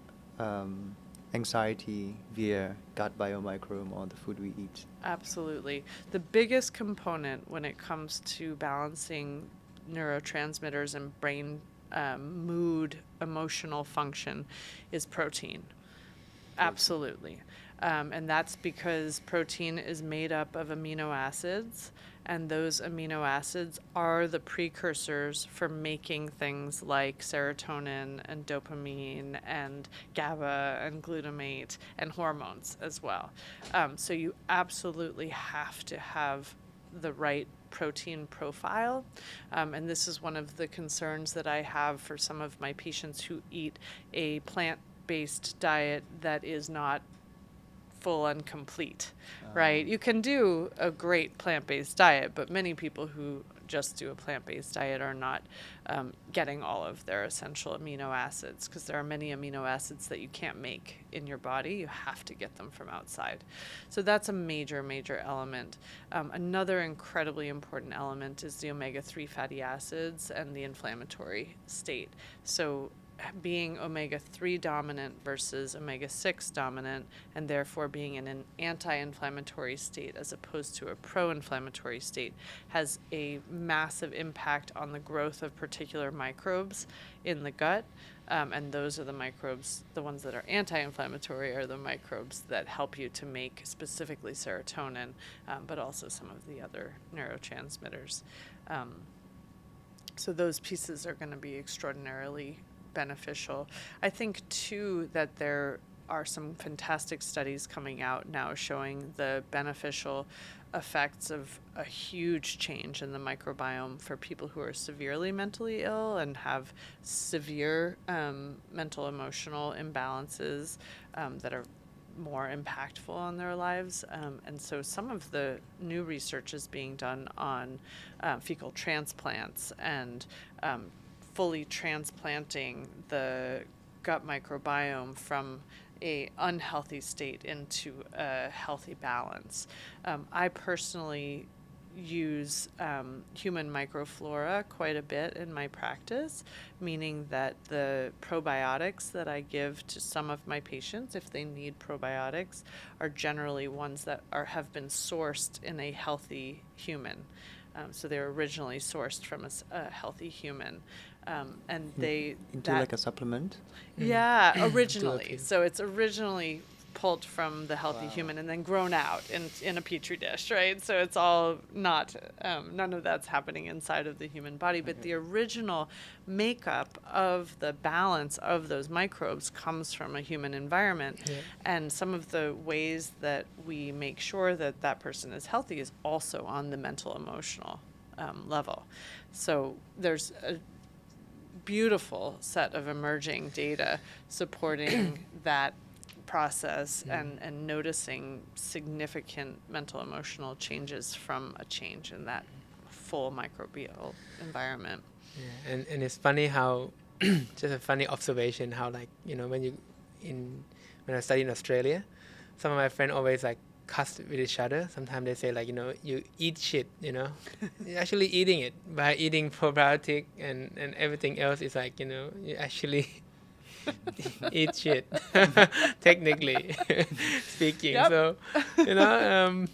Speaker 1: anxiety via gut biomicrobiome or the food we eat?
Speaker 3: Absolutely. The biggest component when it comes to balancing neurotransmitters and brain mood, emotional function is protein. Absolutely. And that's because protein is made up of amino acids, and those amino acids are the precursors for making things like serotonin and dopamine and GABA and glutamate and hormones as well. So you absolutely have to have the right protein profile. And this is one of the concerns that I have for some of my patients who eat a plant-based diet that is not full and complete, right? You can do a great plant-based diet, but many people who just do a plant-based diet are not getting all of their essential amino acids, because there are many amino acids that you can't make in your body. You have to get them from outside. So that's a major, major element. Another incredibly important element is the omega-3 fatty acids and the inflammatory state. So being omega-3 dominant versus omega-6 dominant, and therefore being in an anti-inflammatory state as opposed to a pro-inflammatory state, has a massive impact on the growth of particular microbes in the gut. And those are the microbes, the ones that are anti-inflammatory are the microbes that help you to make specifically serotonin, but also some of the other neurotransmitters. So those pieces are going to be extraordinarily beneficial. I think too that there are some fantastic studies coming out now showing the beneficial effects of a huge change in the microbiome for people who are severely mentally ill and have severe mental emotional imbalances that are more impactful on their lives. And so some of the new research is being done on fecal transplants and fully transplanting the gut microbiome from a unhealthy state into a healthy balance. I personally use human microflora quite a bit in my practice, meaning that the probiotics that I give to some of my patients, if they need probiotics, are generally ones that have been sourced in a healthy human. So they're originally sourced from a healthy human. And
Speaker 1: Into like a supplement?
Speaker 3: Yeah, originally. So it's originally pulled from the healthy human and then grown out in a petri dish, right? So it's all not, none of that's happening inside of the human body, but the original makeup of the balance of those microbes comes from a human environment.
Speaker 2: Yeah.
Speaker 3: And some of the ways that we make sure that that person is healthy is also on the mental emotional level. So there's a beautiful set of emerging data supporting that process and noticing significant mental emotional changes from a change in that full microbial environment.
Speaker 2: Yeah, and it's funny how just a funny observation how like when I studied in Australia, some of my friends always like cuss with each other. Sometimes they say like you eat shit, you're actually eating it by eating probiotic and everything else is like you actually eat shit technically speaking.
Speaker 3: Yep.
Speaker 2: So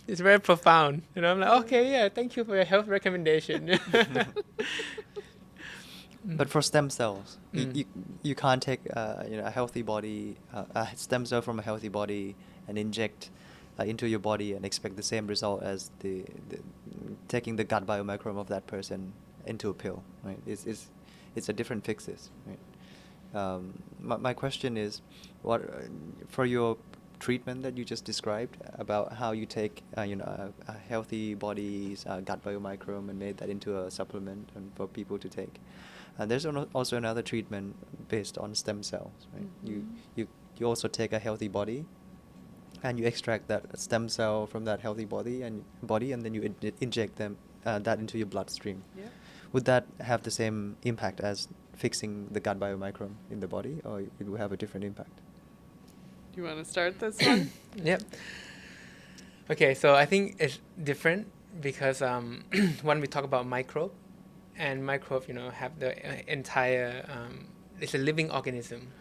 Speaker 2: it's very profound. I'm like, okay, yeah, thank you for your health recommendation.
Speaker 1: But for stem cells, you can't take a healthy body, a stem cell from a healthy body and inject into your body and expect the same result as the taking the gut biomicrobiome of that person into a pill, right? It's a different fixes, right? My question is, what for your treatment that you just described about how you take a healthy body's gut biomicrobiome and made that into a supplement and for people to take. There's also another treatment based on stem cells, right? Mm-hmm. You also take a healthy body and you extract that stem cell from that healthy body and then you inject them that into your bloodstream.
Speaker 3: Yeah.
Speaker 1: Would that have the same impact as fixing the gut biomicrobiome in the body, or it will have a different impact?
Speaker 3: Do you want to start this one?
Speaker 2: Yep. Okay, so I think it's different because when we talk about microbe, and microbe, have the entire, it's a living organism.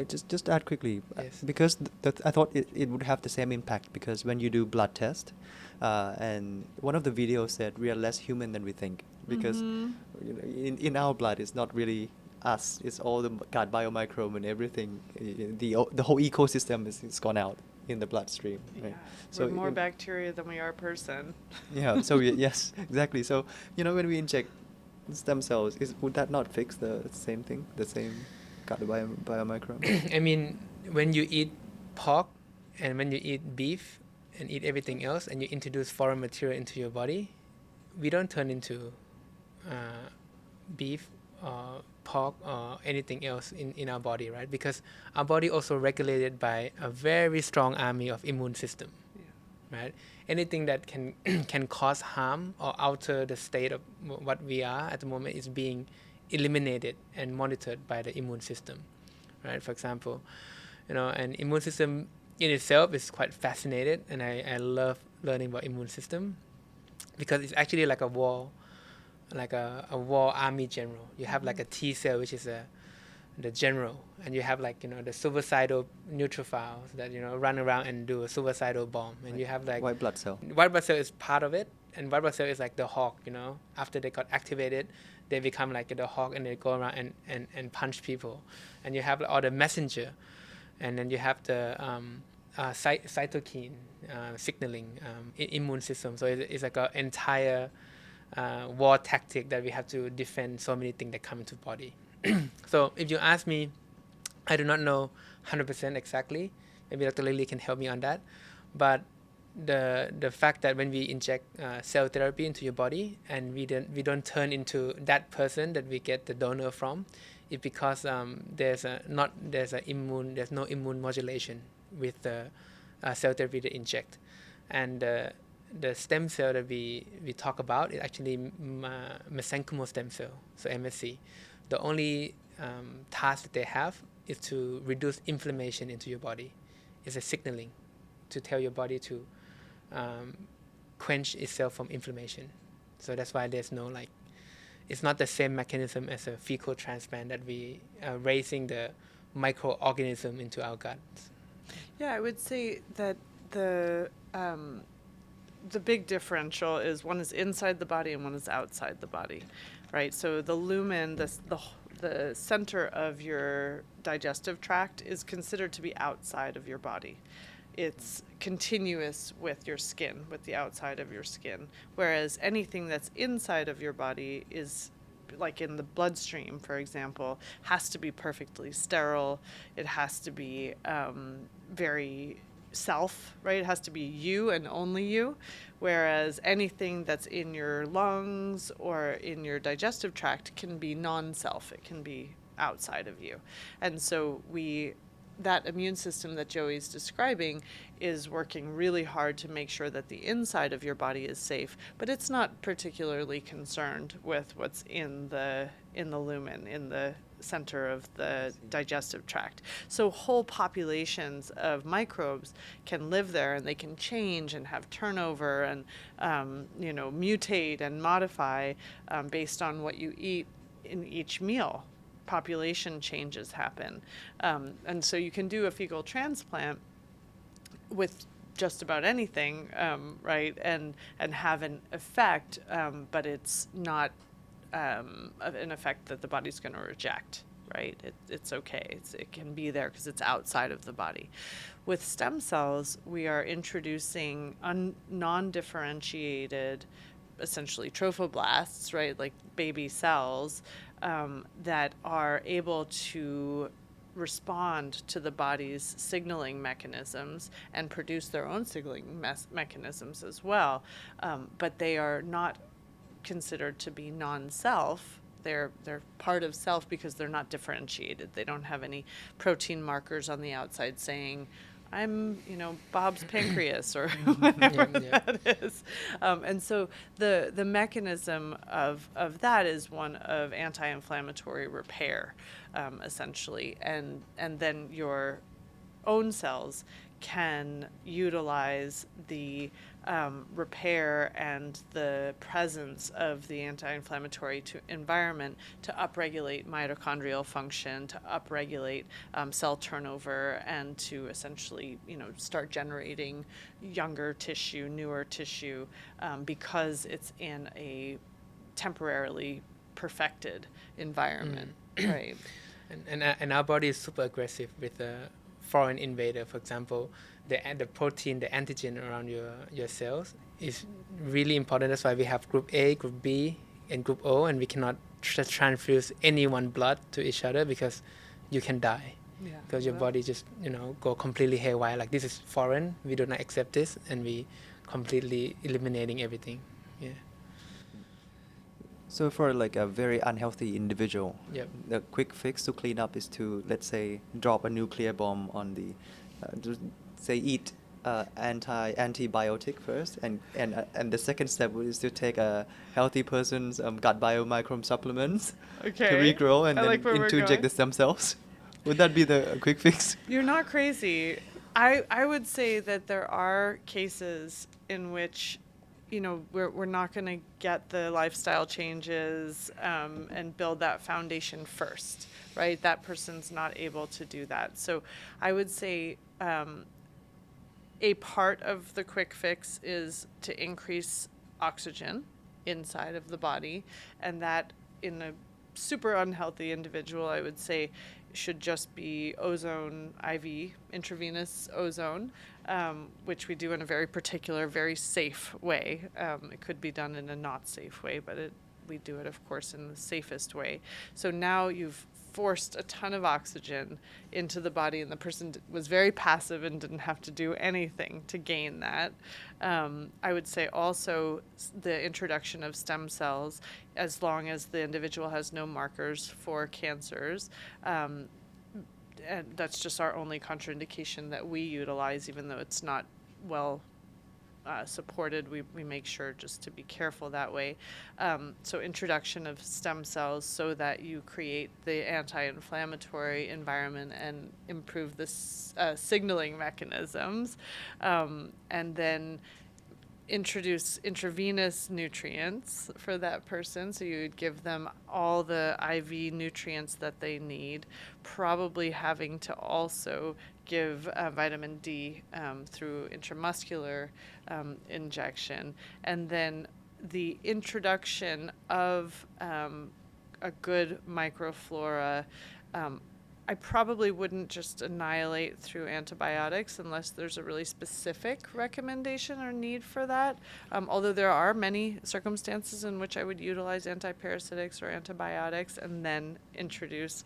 Speaker 1: Just add quickly,
Speaker 2: Yes.
Speaker 1: because I thought it would have the same impact, because when you do blood test, and one of the videos said we are less human than we think, because in our blood it's not really us, it's all the gut biomicrobiome and everything, the whole ecosystem is gone out in the bloodstream, right?
Speaker 3: So we're more bacteria than we are person.
Speaker 1: Yeah, so yes, exactly. So when we inject stem cells, would that not fix the same thing, the same gut biomicrobiome?
Speaker 2: I mean, when you eat pork and when you eat beef and eat everything else and you introduce foreign material into your body, we don't turn into beef or pork or anything else in our body, right? Because our body also regulated by a very strong army of immune system, right? Anything that can cause harm or alter the state of what we are at the moment is being eliminated and monitored by the immune system, right? For example, and immune system in itself is quite fascinated, and I love learning about immune system because it's actually like a war army general. You have like a T cell, which is the general, and you have like the suicidal neutrophils that run around and do a suicidal bomb, and you have like
Speaker 1: white blood cell.
Speaker 2: White blood cell is part of it, and white blood cell is like the hawk. After they got activated, they become like the hawk, and they go around and punch people. And you have all the messenger, and then you have the cytokine signaling immune system. So it's like an entire war tactic that we have to defend so many things that come into body. So if you ask me, I do not know 100% exactly. Maybe Dr. Lily can help me on that. But the fact that when we inject cell therapy into your body and we don't turn into that person that we get the donor from, it's because there's no immune modulation with the cell therapy to inject, and the stem cell that we talk about is actually mesenchymal stem cell, so MSC. The only task that they have is to reduce inflammation into your body. It's a signaling to tell your body to quench itself from inflammation. So that's why there's no it's not the same mechanism as a fecal transplant that we are raising the microorganism into our guts.
Speaker 3: Yeah, I would say that the big differential is one is inside the body and one is outside the body, right? So the lumen, the center of your digestive tract is considered to be outside of your body. it's continuous with your skin, with the outside of your skin. Whereas anything that's inside of your body is, like in the bloodstream, for example, has to be perfectly sterile. It has to be very self, right? It has to be you and only you. Whereas anything that's in your lungs or in your digestive tract can be non-self. It can be outside of you. And so that immune system that Joey's describing is working really hard to make sure that the inside of your body is safe, but it's not particularly concerned with what's in the lumen, in the center of the digestive tract. So whole populations of microbes can live there, and they can change and have turnover and mutate and modify based on what you eat in each meal. Population changes happen. And so you can do a fecal transplant with just about anything, right, and have an effect, but it's not an effect that the body's going to reject, right? It's okay. It can be there because it's outside of the body. With stem cells, we are introducing non-differentiated, essentially trophoblasts, right, like baby cells, that are able to respond to the body's signaling mechanisms and produce their own signaling mechanisms as well. But they are not considered to be non-self. They're part of self because they're not differentiated. They don't have any protein markers on the outside saying, I'm, Bob's pancreas or whatever that is. And so the mechanism of that is one of anti-inflammatory repair, essentially. And then your own cells can utilize the repair and the presence of the anti-inflammatory environment to upregulate mitochondrial function, to upregulate cell turnover, and to essentially, start generating younger tissue, newer tissue, because it's in a temporarily perfected environment, right?
Speaker 2: And our body is super aggressive with a foreign invader. For example, the protein, the antigen around your cells is really important. That's why we have group A, group B, and group O, and we cannot transfuse anyone blood to each other because you can die.
Speaker 3: Yeah.
Speaker 2: Because your body just, go completely haywire. Like, this is foreign, we do not accept this, and we completely eliminating everything. Yeah.
Speaker 1: So for like a very unhealthy individual,
Speaker 2: Yep.
Speaker 1: the quick fix to clean up is to, let's say, drop a nuclear bomb on the, say, eat antibiotic first, and the second step is to take a healthy person's gut biomicrobe supplements to regrow and then inject the stem cells. Would that be the quick fix?
Speaker 3: You're not crazy. I would say that there are cases in which, we're not going to get the lifestyle changes and build that foundation first, right? That person's not able to do that. So I would say a part of the quick fix is to increase oxygen inside of the body, and that in a super unhealthy individual, I would say, should just be ozone IV, intravenous ozone, which we do in a very particular, very safe way. It could be done in a not safe way, but we do it, of course, in the safest way. So now you've forced a ton of oxygen into the body, and the person was very passive and didn't have to do anything to gain that. I would say also the introduction of stem cells, as long as the individual has no markers for cancers, and that's just our only contraindication that we utilize, even though it's not well supported. We make sure just to be careful that way. So introduction of stem cells so that you create the anti-inflammatory environment and improve the signaling mechanisms, and then introduce intravenous nutrients for that person. So you would give them all the IV nutrients that they need, probably having to also give vitamin D through intramuscular injection. And then the introduction of a good microflora. I probably wouldn't just annihilate through antibiotics unless there's a really specific recommendation or need for that. Although there are many circumstances in which I would utilize antiparasitics or antibiotics and then introduce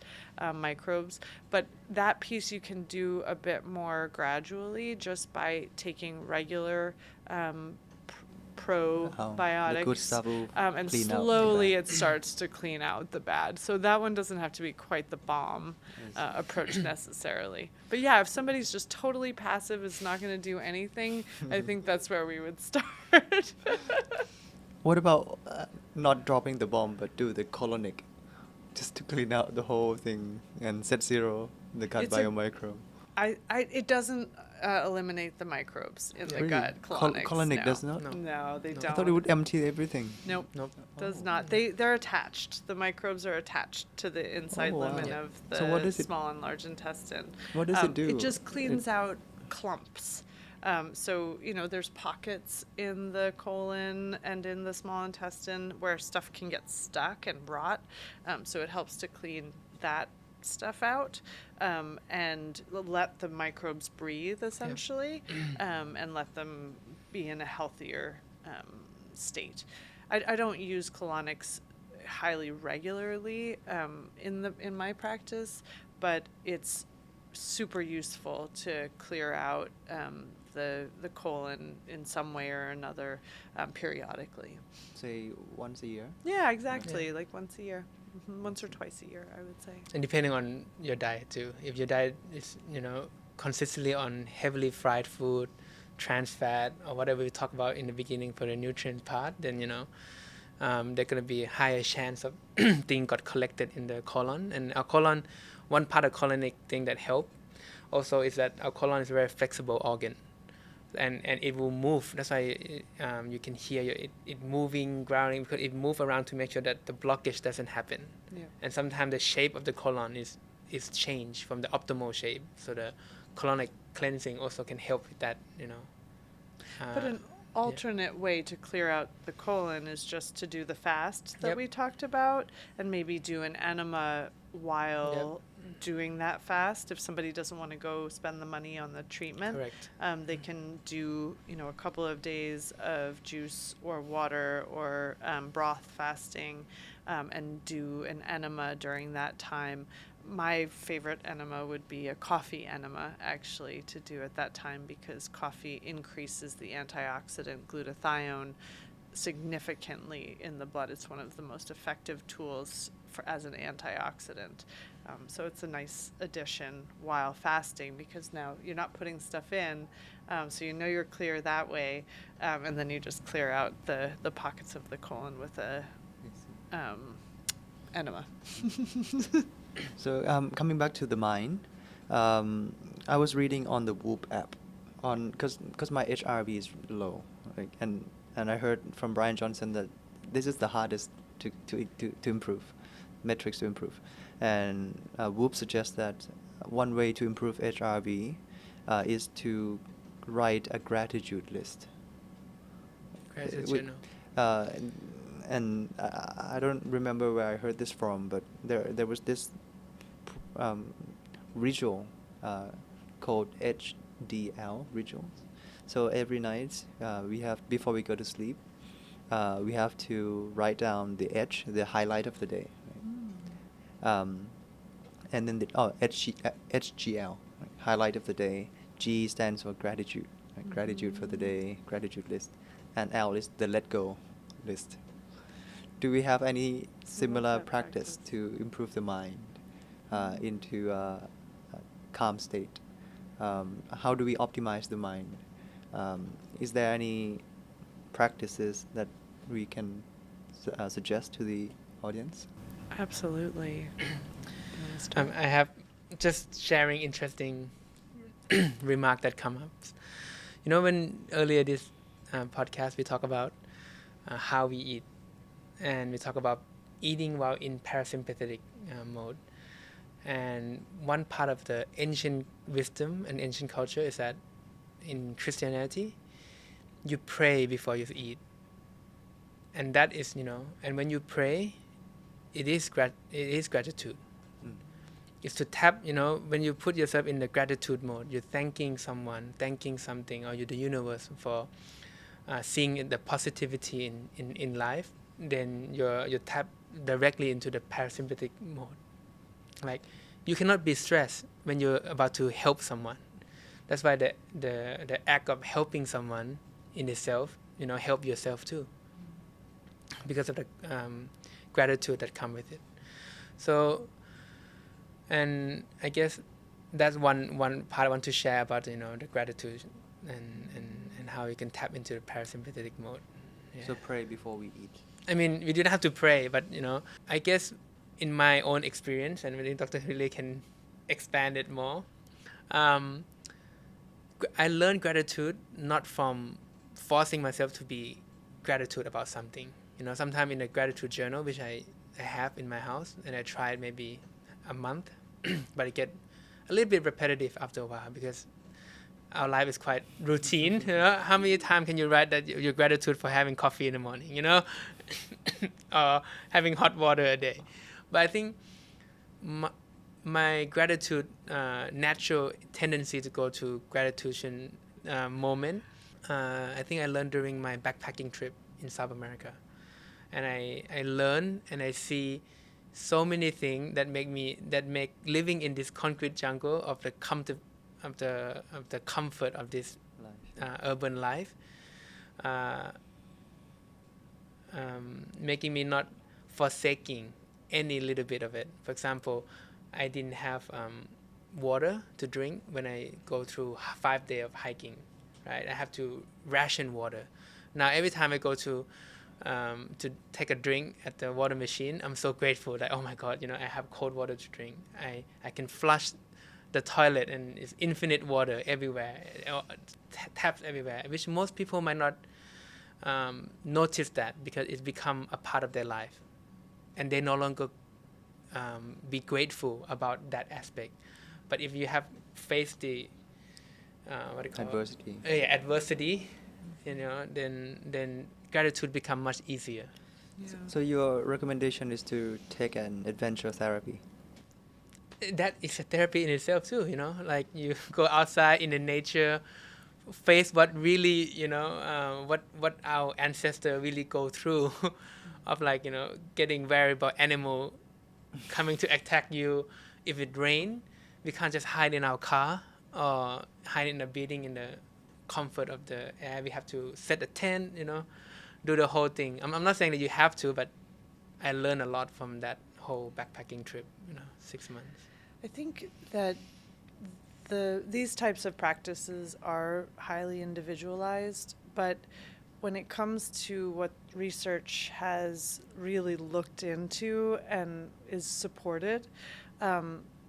Speaker 3: microbes. But that piece you can do a bit more gradually just by taking regular probiotics,
Speaker 1: the good stuff will
Speaker 3: and
Speaker 1: clean out the
Speaker 3: slowly
Speaker 1: bad.
Speaker 3: it starts to clean out the bad. So that one doesn't have to be quite the bomb approach necessarily. But yeah, if somebody's just totally passive, is not going to do anything, I think that's where we would start.
Speaker 1: What about not dropping the bomb but do the colonic just to clean out the whole thing and set zero the gut
Speaker 3: It's a-
Speaker 1: biomicrobe?
Speaker 3: It doesn't eliminate the microbes in the
Speaker 1: Really?
Speaker 3: gut. Colonics,
Speaker 1: Colonic
Speaker 3: no.
Speaker 1: does not?
Speaker 3: No, they
Speaker 2: No.
Speaker 3: don't.
Speaker 1: I thought it would empty everything.
Speaker 3: Nope.
Speaker 2: Nope.
Speaker 3: Does not. They're attached. The microbes are attached to the inside
Speaker 1: Oh, wow.
Speaker 3: lumen
Speaker 2: Yeah.
Speaker 3: of the
Speaker 1: So what does it-
Speaker 3: small and large intestine.
Speaker 1: What does it do?
Speaker 3: It just cleans out clumps. So, there's pockets in the colon and in the small intestine where stuff can get stuck and rot. So it helps to clean that stuff out and let the microbes breathe, essentially, and let them be in a healthier state. I don't use colonics highly regularly in my practice, but it's super useful to clear out the colon in some way or another periodically.
Speaker 1: Say once a year?
Speaker 3: Yeah, exactly. Like once a year. Once or twice a year, I would say.
Speaker 2: And depending on your diet too. If your diet is, consistently on heavily fried food, trans fat, or whatever we talked about in the beginning for the nutrient part, then, there's going to be a higher chance of things got collected in the colon. And our colon, one part of colonic thing that help also is that our colon is a very flexible organ. And it will move. That's why you can hear it moving, growling, because it moves around to make sure that the blockage doesn't happen.
Speaker 3: Yeah.
Speaker 2: And sometimes the shape of the colon is changed from the optimal shape. So the colonic cleansing also can help with that,
Speaker 3: But an alternate way to clear out the colon is just to do the fast that
Speaker 2: Yep.
Speaker 3: we talked about and maybe do an enema while doing that fast. If somebody doesn't want to go spend the money on the treatment,
Speaker 2: Correct.
Speaker 3: they can do, a couple of days of juice or water or broth fasting and do an enema during that time. My favorite enema would be a coffee enema, actually, to do at that time because coffee increases the antioxidant glutathione significantly in the blood. It's one of the most effective tools as an antioxidant. So it's a nice addition while fasting because now you're not putting stuff in, so you're clear that way, and then you just clear out the pockets of the colon with a enema.
Speaker 1: So coming back to the mind, I was reading on the Whoop app, because my HRV is low, and I heard from Brian Johnson that this is the hardest to improve, metrics to improve, and Whoop suggests that one way to improve HRV is to write a gratitude list.
Speaker 2: Gratitude,
Speaker 1: And I don't remember where I heard this from, but there was this ritual called HDL rituals. So every night before we go to sleep, we have to write down the highlight of the day, right? And then HGL, right? Highlight of the day. G stands for gratitude, right? Gratitude for the day, gratitude list, and L is the let go list. Do we have any similar
Speaker 3: that
Speaker 1: practice to improve the mind into a calm state? How do we optimize the mind? Is there any practices that we can suggest to the audience?
Speaker 3: Absolutely.
Speaker 2: I have just sharing interesting remark that come up. When earlier this podcast we talk about how we eat, and we talk about eating while in parasympathetic mode. And one part of the ancient wisdom and ancient culture is that in Christianity, you pray before you eat. And that is, and when you pray, it is gratitude. is to tap, when you put yourself in the gratitude mode, you're thanking someone, thanking something, or you the universe for seeing the positivity in life, then you tap directly into the parasympathetic mode. Like, you cannot be stressed when you're about to help someone. That's why the act of helping someone in itself, help yourself too, because of the gratitude that come with it. So, and I guess that's one part I want to share about the gratitude and how you can tap into the parasympathetic mode. Yeah.
Speaker 1: So pray before we eat.
Speaker 2: I mean, we didn't have to pray, but I guess in my own experience, and maybe Dr. Riley can expand it more. I learned gratitude not from forcing myself to be gratitude about something. Sometimes in a gratitude journal, which I have in my house, and I tried maybe a month, but it get a little bit repetitive after a while because our life is quite routine. How many times can you write that your gratitude for having coffee in the morning, or having hot water a day? But I think my gratitude, natural tendency to go to gratitude moment, I think I learned during my backpacking trip in South America. And I learn and I see so many things that make living in this concrete jungle of the comfort of this urban life, making me not forsaking any little bit of it. For example, I didn't have water to drink when I go through 5 days of hiking, right? I have to ration water. Now every time I go to take a drink at the water machine, I'm so grateful that, oh my God, I have cold water to drink. I can flush the toilet and it's infinite water everywhere, taps everywhere, which most people might not notice that because it's become a part of their life. And they no longer be grateful about that aspect. But if you have faced the adversity, then gratitude become much easier.
Speaker 3: Yeah.
Speaker 1: So your recommendation is to take an adventure therapy.
Speaker 2: That is a therapy in itself too, like you go outside in the nature, face what really, what our ancestors really go through of getting worried about animal coming to attack you. If it rain, we can't just hide in our car or hide in a building in the comfort of the air. We have to set a tent, do the whole thing. I'm not saying that you have to, but I learned a lot from that whole backpacking trip, 6 months.
Speaker 3: I think that these types of practices are highly individualized, but when it comes to what research has really looked into and is supported,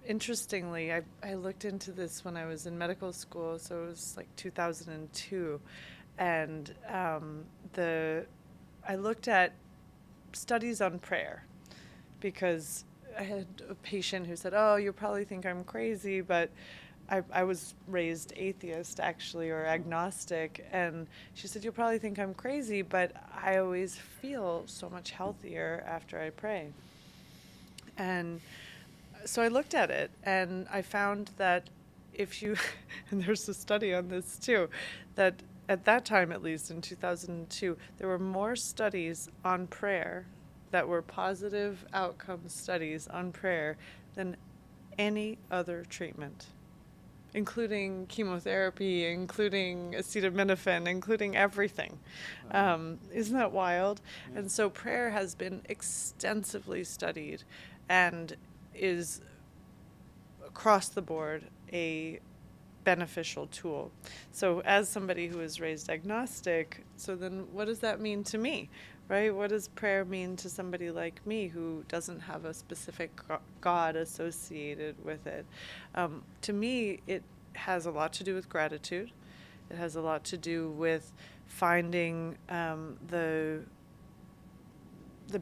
Speaker 3: interestingly, I looked into this when I was in medical school, so it was like 2002, and I looked at studies on prayer because I had a patient who said, "Oh, you probably think I'm crazy," but I was raised atheist, actually, or agnostic, and she said, "You'll probably think I'm crazy, but I always feel so much healthier after I pray." And so I looked at it, and I found that if you, and there's a study on this too, that at that time, at least in 2002, there were more studies on prayer that were positive outcome studies on prayer than any other treatment, including chemotherapy, including acetaminophen, including everything. Isn't that wild? Yeah. And so prayer has been extensively studied and is across the board a beneficial tool. So as somebody who is raised agnostic, so then what does that mean to me? Right? What does prayer mean to somebody like me who doesn't have a specific God associated with it? To me, it has a lot to do with gratitude. It has a lot to do with finding the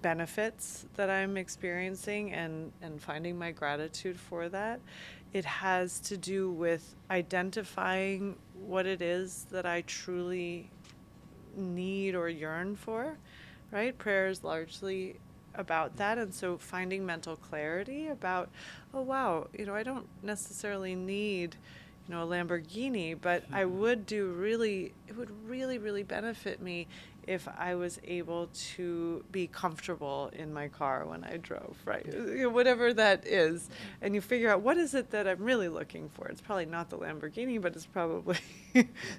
Speaker 3: benefits that I'm experiencing and finding my gratitude for that. It has to do with identifying what it is that I truly need or yearn for. Right? Prayer is largely about that. And so finding mental clarity about, oh, wow, I don't necessarily need, a Lamborghini, but I would it would really, really benefit me if I was able to be comfortable in my car when I drove, right? Whatever that is. And you figure out, what is it that I'm really looking for? It's probably not the Lamborghini, but it's probably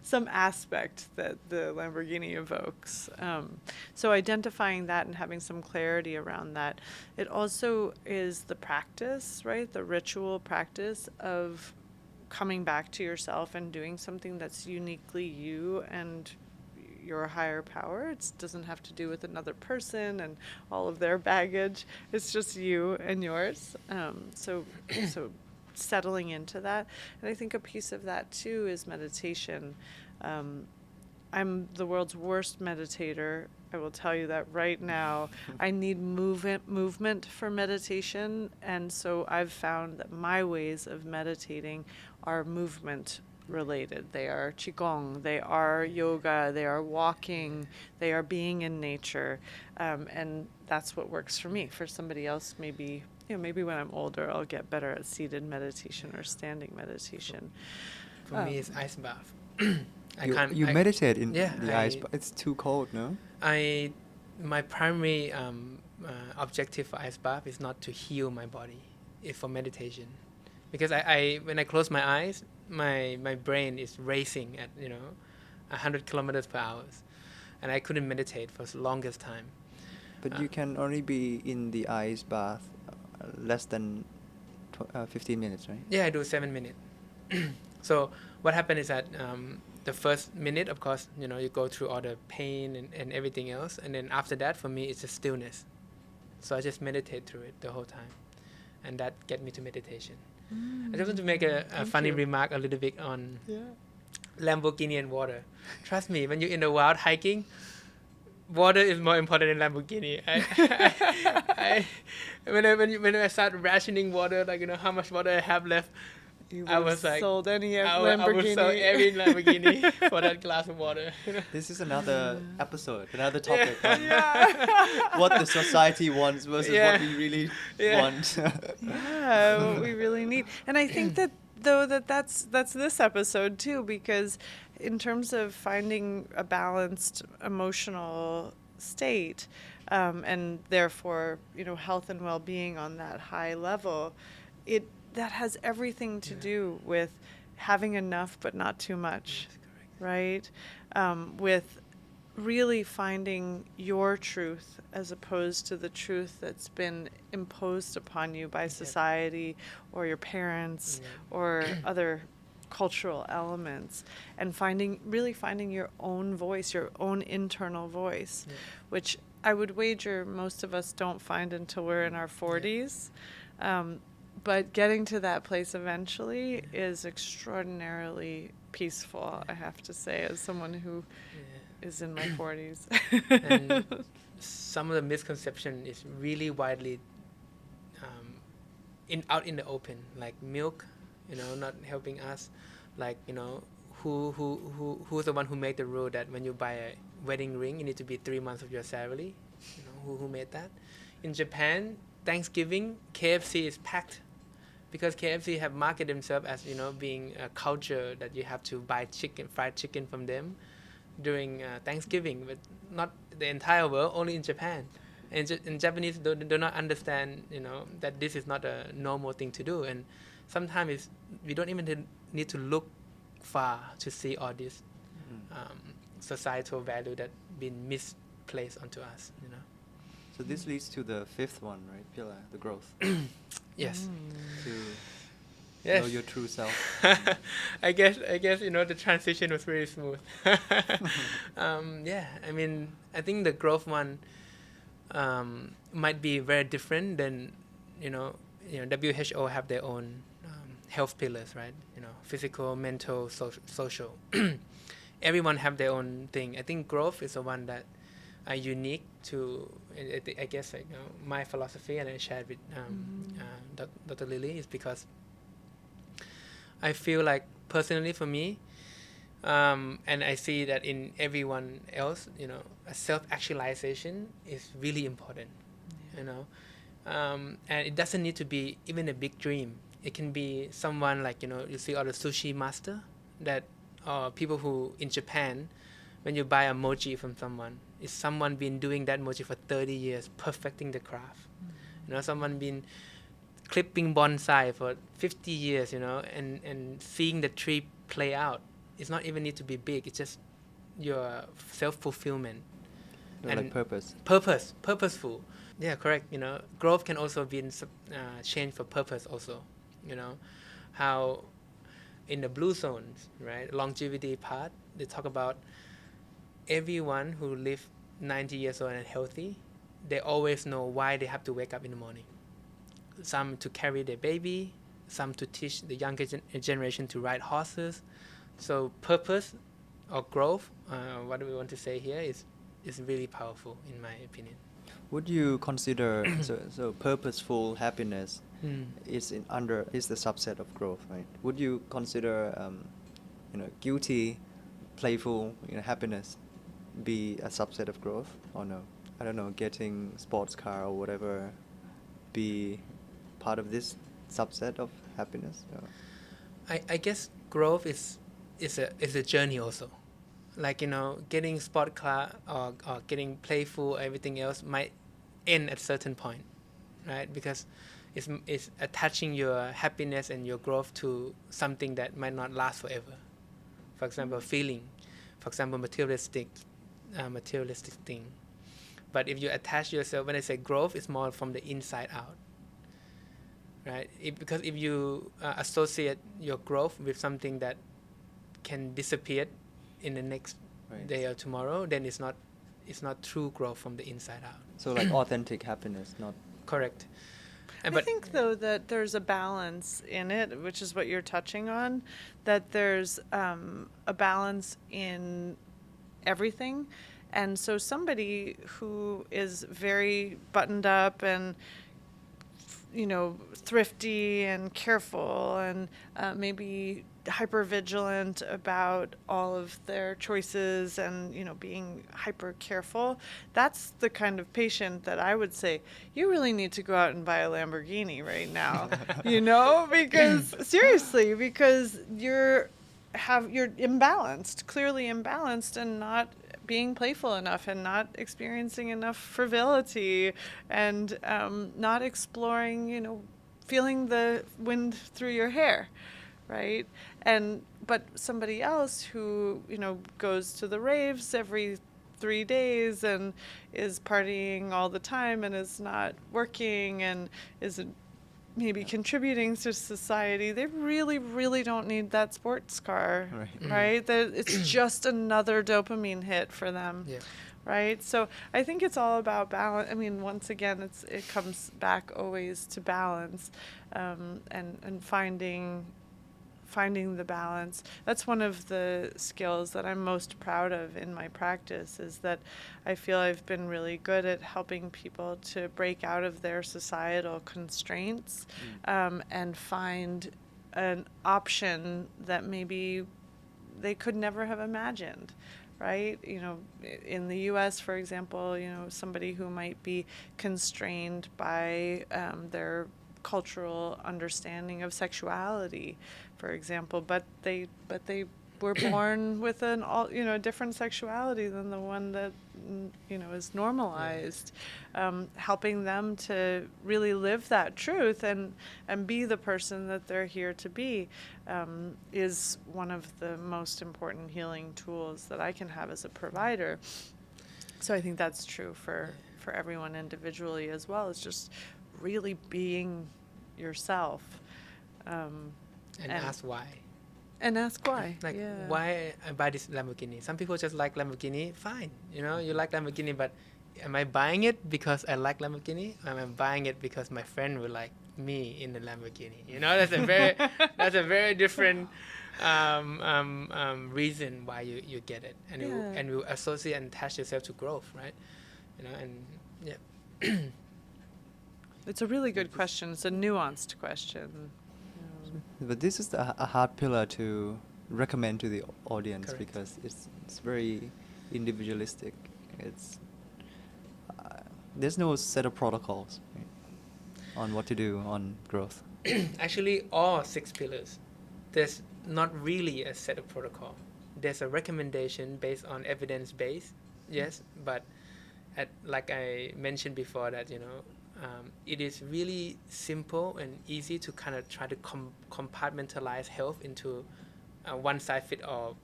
Speaker 3: some aspect that the Lamborghini evokes. So identifying that and having some clarity around that. It also is the practice, right? The ritual practice of coming back to yourself and doing something that's uniquely you and your higher power. It doesn't have to do with another person and all of their baggage. It's just you and yours. So settling into that. And I think a piece of that too is meditation. I'm the world's worst meditator. I will tell you that right now. I need movement for meditation. And so I've found that my ways of meditating are movement related. They are qigong, they are yoga, they are walking, they are being in nature. And that's what works for me. For somebody else, maybe when I'm older, I'll get better at seated meditation or standing meditation.
Speaker 2: For me, it's ice bath.
Speaker 1: You meditate in
Speaker 2: yeah,
Speaker 1: the ice, but it's too cold, no?
Speaker 2: My primary objective for ice bath is not to heal my body. It's for meditation. Because when I close my eyes, my brain is racing at 100 kilometers per hour, and I couldn't meditate for the longest time.
Speaker 1: But you can only be in the ice bath less than 15 minutes, right?
Speaker 2: Yeah, I do 7 minutes. So what happened is that the first minute, of course, you go through all the pain and everything else, and then after that, for me, it's a stillness. So I just meditate through it the whole time, and that get me to meditation. I just want to make a funny remark a little bit on Lamborghini and water. Trust me, when you're in the wild hiking, water is more important than Lamborghini. When I start rationing water, how much water I have left, I was like,
Speaker 3: sold any Lamborghini.
Speaker 2: I would sell every Lamborghini for that glass of water.
Speaker 1: This is another episode, another topic on what the society wants versus what we really want.
Speaker 3: What we really need. And I think that's this episode too, because in terms of finding a balanced emotional state, and therefore, health and well-being on that high level, that has everything to do with having enough but not too much, right? With really finding your truth as opposed to the truth that's been imposed upon you by society or your parents or other cultural elements, and really finding your own voice, your own internal voice, which I would wager most of us don't find until we're in our 40s. But getting to that place eventually is extraordinarily peaceful, I have to say, as someone who is in my 40s.
Speaker 2: And some of the misconception is really widely out in the open, like milk, not helping us, like who's the one who made the rule that when you buy a wedding ring, you need to be 3 months of your salary. Who made that? In Japan, Thanksgiving, KFC is packed. Because KFC have marketed themselves as being a culture that you have to buy fried chicken from them during Thanksgiving, but not the entire world, only in Japan. And Japanese do not understand that this is not a normal thing to do, and sometimes we don't even need to look far to see all this societal value that been misplaced onto us.
Speaker 1: So this leads to the fifth one, right, Pila, the growth.
Speaker 2: Yes.
Speaker 1: To know your true self.
Speaker 2: I guess the transition was really smooth. I think the growth one might be very different than WHO have their own health pillars, right? Physical, mental, social. Everyone have their own thing. I think growth is the one that are unique to, I guess, my philosophy, and I shared with Dr. Lily, is because I feel like personally for me, and I see that in everyone else, a self-actualization is really important. you know. And it doesn't need to be even a big dream. It can be someone like, you know, you see all the sushi master that people who in Japan, when you buy a mochi from someone, is someone been doing that mochi for 30 years, perfecting the craft. You know, someone been clipping bonsai for 50 years, you know, and seeing the tree play out. It's not even need to be big. It's just your self-fulfillment.
Speaker 1: Like purpose.
Speaker 2: Purposeful. Yeah, correct. You know, growth can also be change for purpose also. You know, how in the blue zones, right, longevity part, they talk about everyone who live 90 years old and healthy, they always know why they have to wake up in the morning. Some to carry their baby, some to teach the younger generation to ride horses. So purpose or growth, what do we want to say here is really powerful in my opinion.
Speaker 1: Would you consider so purposeful happiness is the subset of growth, right? Would you consider guilty, playful happiness be a subset of growth or no? I don't know, getting sports car or whatever be part of this subset of happiness?
Speaker 2: I guess growth is a journey also. Like, you know, getting sport car or getting playful, everything else might end at a certain point, right? Because it's attaching your happiness and your growth to something that might not last forever. For example, feeling. For example, materialistic thing. But if you attach yourself, when I say growth, it's more from the inside out, right? Because if you associate your growth with something that can disappear in the next day or tomorrow, then it's not true growth from the inside out.
Speaker 1: So like authentic happiness, not
Speaker 2: correct.
Speaker 3: I think though that there's a balance in it, which is what you're touching on, that there's a balance in everything. And so somebody who is very buttoned up and thrifty and careful and maybe hyper vigilant about all of their choices and being hyper careful, that's the kind of patient that I would say you really need to go out and buy a Lamborghini right now. Because seriously, because you're imbalanced, clearly imbalanced, and not being playful enough and not experiencing enough frivolity and not exploring, feeling the wind through your hair, right? But somebody else who, goes to the raves every 3 days and is partying all the time and is not working and isn't maybe contributing to society, they really, really don't need that sports car, right? It's just another dopamine hit for them, right? So I think it's all about balance. I mean, once again, it comes back always to balance, and finding the balance. That's one of the skills that I'm most proud of in my practice, is that I feel I've been really good at helping people to break out of their societal constraints and find an option that maybe they could never have imagined, right? In the U.S., for example, somebody who might be constrained by their cultural understanding of sexuality, for example, but they were born with a different sexuality than the one that is normalized. Helping them to really live that truth and be the person that they're here to be is one of the most important healing tools that I can have as a provider. So I think that's true for everyone individually as well. It's just really being yourself.
Speaker 2: And ask why.
Speaker 3: And ask why.
Speaker 2: Like, why I buy this Lamborghini? Some people just like Lamborghini. Fine. You like Lamborghini, but am I buying it because I like Lamborghini? Or am I buying it because my friend would like me in the Lamborghini? That's a very different reason why you get it. And you associate and attach yourself to growth, right?
Speaker 3: It's a really good question. It's a nuanced question.
Speaker 1: But this is a hard pillar to recommend to the audience. Correct. Because it's very individualistic. It's there's no set of protocols, right, on what to do on growth.
Speaker 2: Actually, all 6 pillars, there's not really a set of protocol. There's a recommendation based on evidence base, yes, but like I mentioned before that, it is really simple and easy to kind of try to compartmentalize health into a one-size-fits-all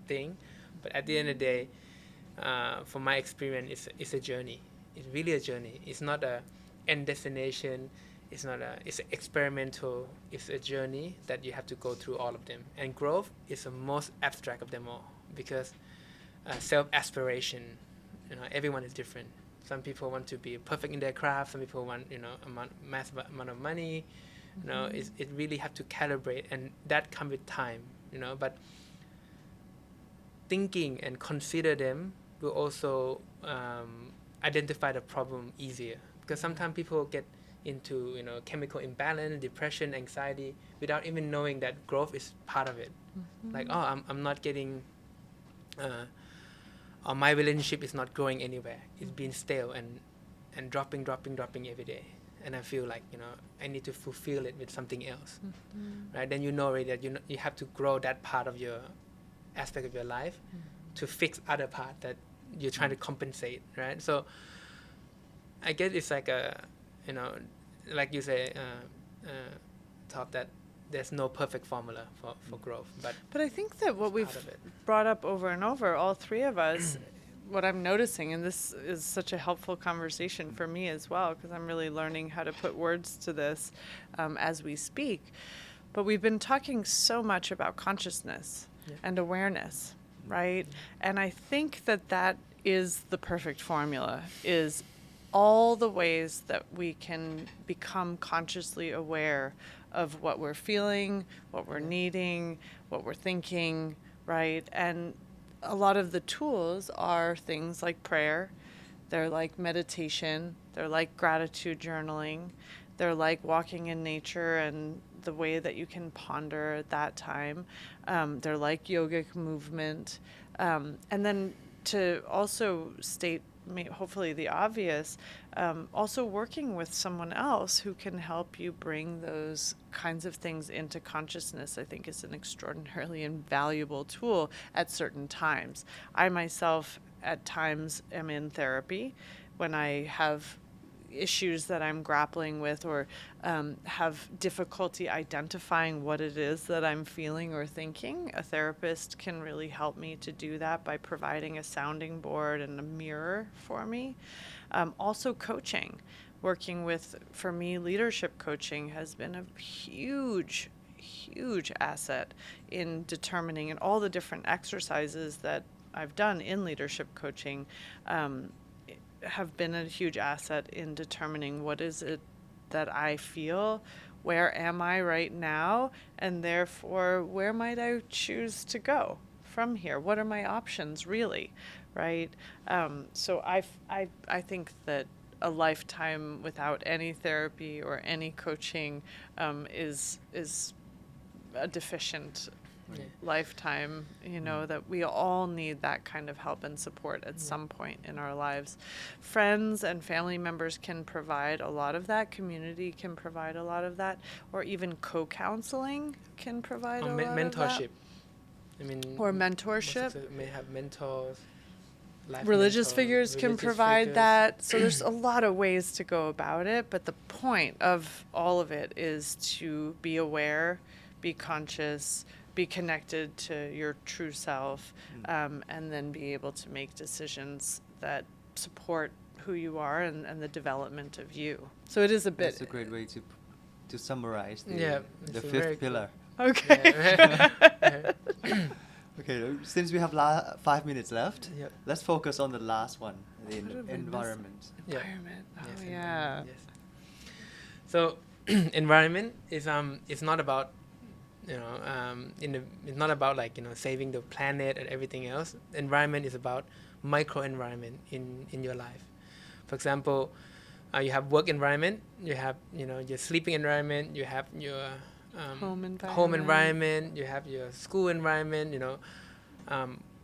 Speaker 2: thing. But at the end of the day, from my experience, it's a journey. It's really a journey. It's not a end destination. It's experimental. It's a journey that you have to go through all of them. And growth is the most abstract of them all because self-aspiration, everyone is different. Some people want to be perfect in their craft. Some people want, mass amount of money. It really have to calibrate, and that comes with time. But thinking and consider them will also identify the problem easier because sometimes people get into chemical imbalance, depression, anxiety without even knowing that growth is part of it. Like, I'm not getting or my relationship is not growing anywhere. It's been stale and dropping every day. And I feel like, I need to fulfill it with something else. Right? Then already that you have to grow that part of your aspect of your life to fix other part that you're trying to compensate, right? So I guess it's like like you say, Top, that there's no perfect formula for growth. But
Speaker 3: I think that what we've brought up over and over, all 3 of us, what I'm noticing, and this is such a helpful conversation for me as well, because I'm really learning how to put words to this as we speak. But we've been talking so much about consciousness and awareness, right? And I think that is the perfect formula, is all the ways that we can become consciously aware of what we're feeling, what we're needing, what we're thinking, right? And a lot of the tools are things like prayer, they're like meditation, they're like gratitude journaling, they're like walking in nature and the way that you can ponder at that time. They're like yogic movement. And then to also state hopefully the obvious, also working with someone else who can help you bring those kinds of things into consciousness, I think is an extraordinarily invaluable tool at certain times. I myself at times am in therapy when I have issues that I'm grappling with or have difficulty identifying what it is that I'm feeling or thinking. A therapist can really help me to do that by providing a sounding board and a mirror for me. Also coaching, working with, for me, leadership coaching has been a huge asset in determining, and all the different exercises that I've done in leadership coaching have been a huge asset in determining what is it that I feel, where am I right now, and therefore where might I choose to go from here? What are my options really, right? So I think that a lifetime without any therapy or any coaching is a deficient lifetime, that we all need that kind of help and support at some point in our lives. Friends and family members can provide a lot of that. Community can provide a lot of that. Or even co-counseling can provide a lot
Speaker 2: mentorship.
Speaker 3: of that. Or mentorship.
Speaker 2: May have mentors.
Speaker 3: Religious figures can provide that. So there's a lot of ways to go about it. But the point of all of it is to be aware, be conscious, be connected to your true self, and then be able to make decisions that support who you are and the development of you. So it is a bit...
Speaker 1: That's a great way to summarize the 5th pillar.
Speaker 3: Okay.
Speaker 1: Okay, since we have 5 minutes left, let's focus on the last one, the environment.
Speaker 3: Environment. Oh,
Speaker 2: Yes,
Speaker 3: yeah.
Speaker 2: yes. So environment is it's not about it's not about saving the planet and everything else. Environment is about micro environment in your life. For example, you have work environment, you have your sleeping environment, you have your home environment, you have your school environment.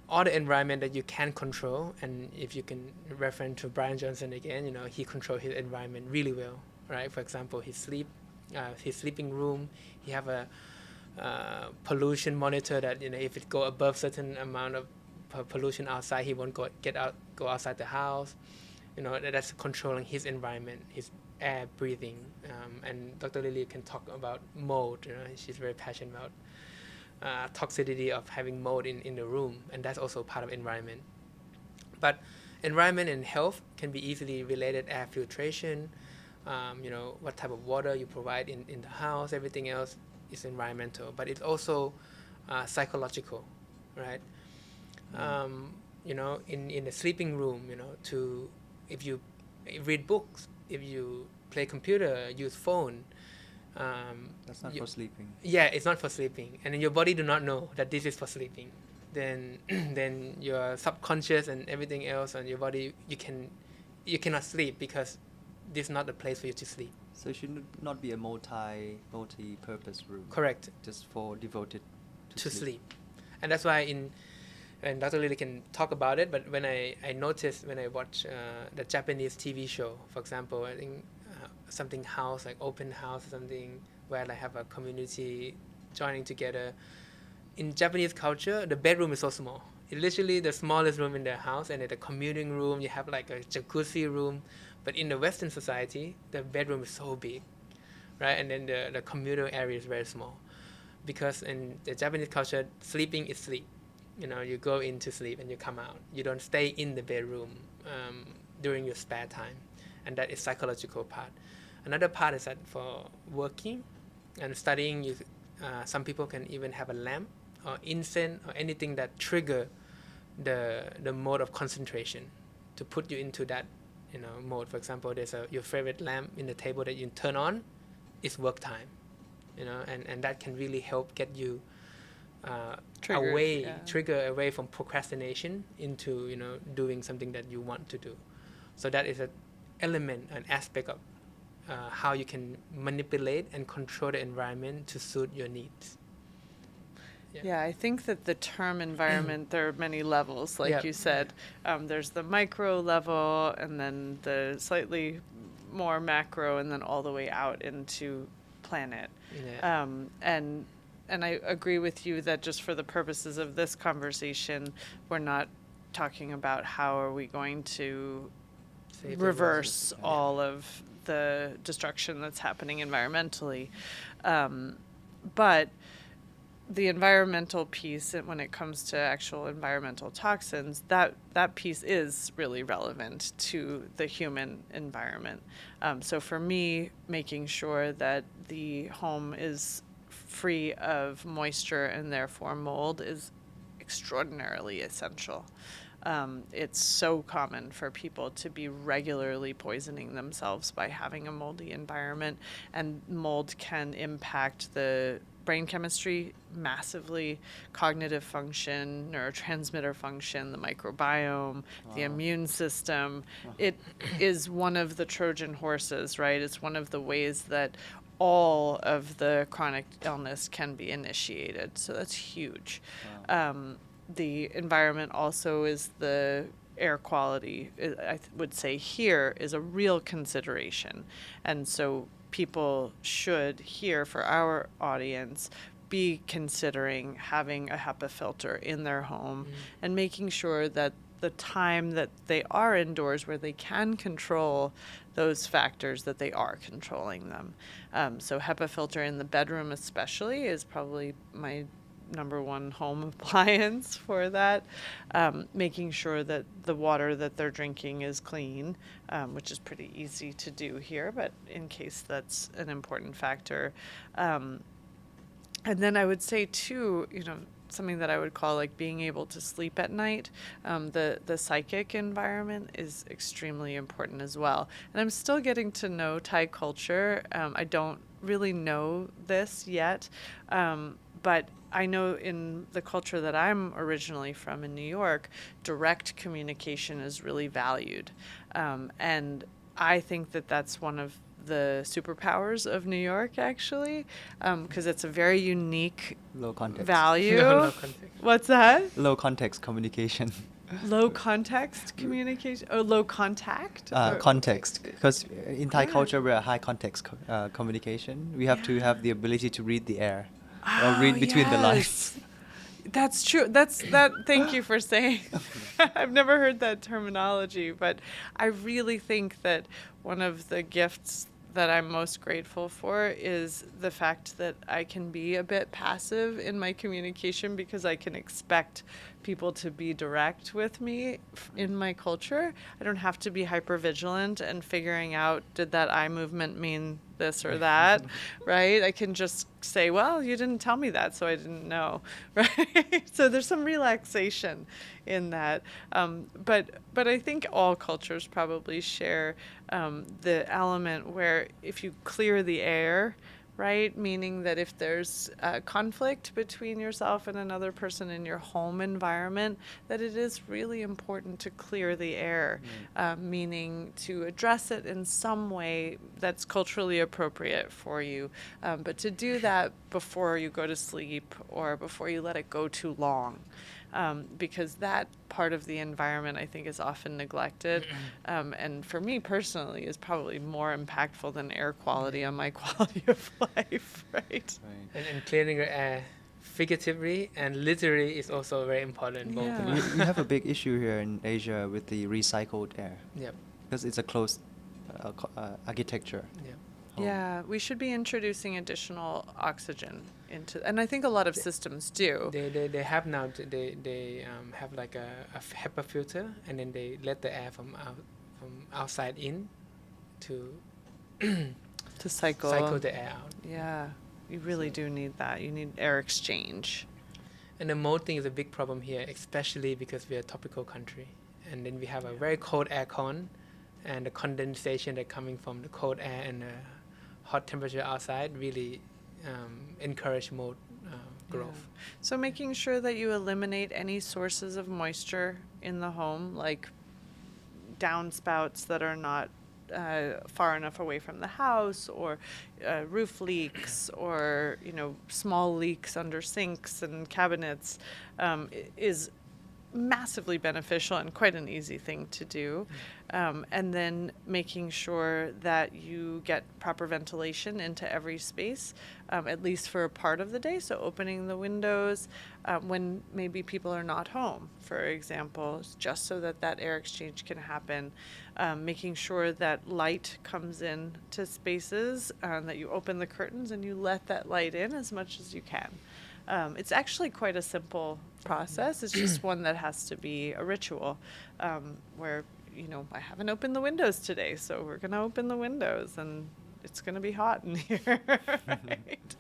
Speaker 2: all the environment that you can control, and if you can refer to Brian Johnson again, you know, he controls his environment really well, right? For example, his sleeping room, he have a pollution monitor that, you know, if it go above certain amount of pollution outside, he won't go outside the house. You know, that's controlling his environment, his air breathing. And Dr. Lily can talk about mold. You know, she's very passionate about toxicity of having mold in the room, and that's also part of environment. But environment and health can be easily related. Air filtration, you know, what type of water you provide in the house, everything else is environmental, but it's also psychological, right? You know, in the sleeping room, you know, if you read books, if you play computer, use phone,
Speaker 1: That's not for sleeping.
Speaker 2: yeah, it's not for sleeping, and then your body do not know that this is for sleeping. Then your subconscious and everything else on your body, you cannot sleep because this is not the place for you to sleep.
Speaker 1: So it should not be a multi-purpose room.
Speaker 2: Correct.
Speaker 1: Just for devoted
Speaker 2: To sleep. And that's why and Dr. Lily can talk about it, but when I noticed when I watch the Japanese TV show, for example, I think something house, like open house or something, where I have a community joining together. In Japanese culture, the bedroom is so small. It's literally the smallest room in the house, and in the commuting room, you have like a jacuzzi room. But in the Western society, the bedroom is so big, right? And then the communal area is very small. Because in the Japanese culture, sleeping is sleep. You know, you go in to sleep and you come out. You don't stay in the bedroom during your spare time. And that is psychological part. Another part is that for working and studying, some people can even have a lamp or incense or anything that trigger the mode of concentration to put you into that, you know, mode. For example, there's your favorite lamp in the table that you turn on, it's work time, you know, and that can really help get you trigger away from procrastination into, you know, doing something that you want to do. So that is an element, an aspect of how you can manipulate and control the environment to suit your needs.
Speaker 3: Yeah, I think that the term environment, there are many levels, like you said. There's the micro level, and then the slightly more macro, and then all the way out into planet.
Speaker 2: Yeah.
Speaker 3: And I agree with you that just for the purposes of this conversation, we're not talking about how are we going to
Speaker 2: Save the
Speaker 3: reverse
Speaker 2: world.
Speaker 3: all of the destruction that's happening environmentally. But the environmental piece, when it comes to actual environmental toxins, that piece is really relevant to the human environment. So for me, making sure that the home is free of moisture and therefore mold is extraordinarily essential. It's so common for people to be regularly poisoning themselves by having a moldy environment, and mold can impact the brain chemistry massively, cognitive function, neurotransmitter function, the microbiome, the immune system. It is one of the Trojan horses, right? It's one of the ways that all of the chronic illness can be initiated. So that's huge. The environment also is the air quality, I would say here, is a real consideration. And so people should here, for our audience, be considering having a HEPA filter in their home and making sure that the time that they are indoors where they can control those factors, that they are controlling them. So HEPA filter in the bedroom especially is probably my number one home appliance for that. Making sure that the water that they're drinking is clean, which is pretty easy to do here, but in case that's an important factor. And then I would say too, you know, something that I would call like being able to sleep at night. The psychic environment is extremely important as well. And I'm still getting to know Thai culture. I don't really know this yet, but I know in the culture that I'm originally from in New York, direct communication is really valued. And I think that that's one of the superpowers of New York, actually, because it's a very unique
Speaker 1: Low context.
Speaker 3: value.
Speaker 2: No context.
Speaker 3: What's that?
Speaker 1: Low context communication.
Speaker 3: Low context communication? Oh, low contact?
Speaker 1: Context. Because in Thai
Speaker 3: Yeah.
Speaker 1: culture, we're a high context communication. We have to have the ability to read the air or read between the lines.
Speaker 3: Yes. That's true. Thank you for saying. I've never heard that terminology, but I really think that one of the gifts that I'm most grateful for is the fact that I can be a bit passive in my communication because I can expect people to be direct with me in my culture. I don't have to be hypervigilant and figuring out, did that eye movement mean this or that, right? I can just say, well, you didn't tell me that, so I didn't know, right? So there's some relaxation in that. But I think all cultures probably share the element where if you clear the air, right? Meaning that if there's conflict between yourself and another person in your home environment, that it is really important to clear the air, meaning to address it in some way that's culturally appropriate for you. But to do that before you go to sleep or before you let it go too long. Because that part of the environment I think is often neglected, and for me personally is probably more impactful than air quality on my quality of life, right?
Speaker 2: And clearing your air figuratively and literally is also very important. Both.
Speaker 3: Yeah.
Speaker 1: We have a big issue here in Asia with the recycled air
Speaker 2: Yep.
Speaker 1: because it's a closed architecture.
Speaker 2: Yep.
Speaker 3: Yeah, we should be introducing additional oxygen into, and I think a lot of systems do.
Speaker 2: They have now. They have like a HEPA filter, and then they let the air from outside in to
Speaker 3: To cycle.
Speaker 2: cycle the air out.
Speaker 3: Yeah, you really do need that. You need air exchange.
Speaker 2: And the mold thing is a big problem here, especially because we're a tropical country, and then we have a very cold air con, and the condensation that coming from the cold air and the hot temperature outside really encourage mold growth.
Speaker 3: Yeah. So making sure that you eliminate any sources of moisture in the home, like downspouts that are not far enough away from the house, or roof leaks, or small leaks under sinks and cabinets, is massively beneficial and quite an easy thing to do. And then making sure that you get proper ventilation into every space, at least for a part of the day. So opening the windows when maybe people are not home, for example, just so that air exchange can happen. Making sure that light comes in to spaces, that you open the curtains and you let that light in as much as you can. It's actually quite a simple process. It's just one that has to be a ritual, where, I haven't opened the windows today, so we're going to open the windows, and it's going to be hot in here, right?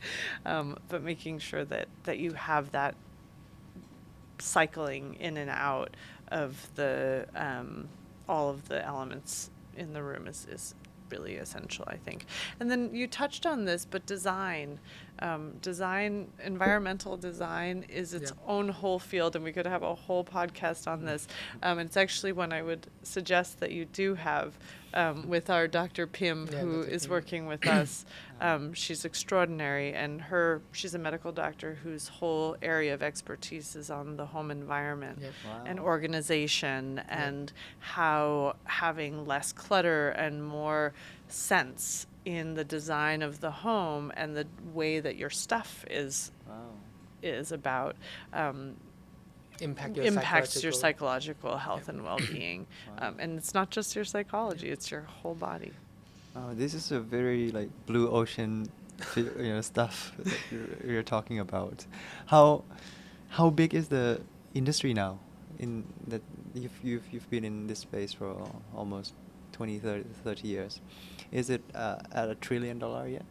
Speaker 3: But making sure that you have that cycling in and out of the all of the elements in the room is really essential, I think. And then you touched on this, but environmental design is its own whole field, and we could have a whole podcast on this. It's actually one I would suggest that you do have with our Dr. Pim, who
Speaker 2: Dr.
Speaker 3: is
Speaker 2: Pim.
Speaker 3: working with us. She's extraordinary, and she's a medical doctor whose whole area of expertise is on the home environment and organization, and how having less clutter and more sense in the design of the home and the way that your stuff is about impacts your psychological health and well-being. And it's not just your psychology, it's your whole body.
Speaker 1: This is a very blue ocean stuff that you're talking about. How big is the industry now in that you've been in this space for almost 20, 30 years? Is it at $1 trillion yet?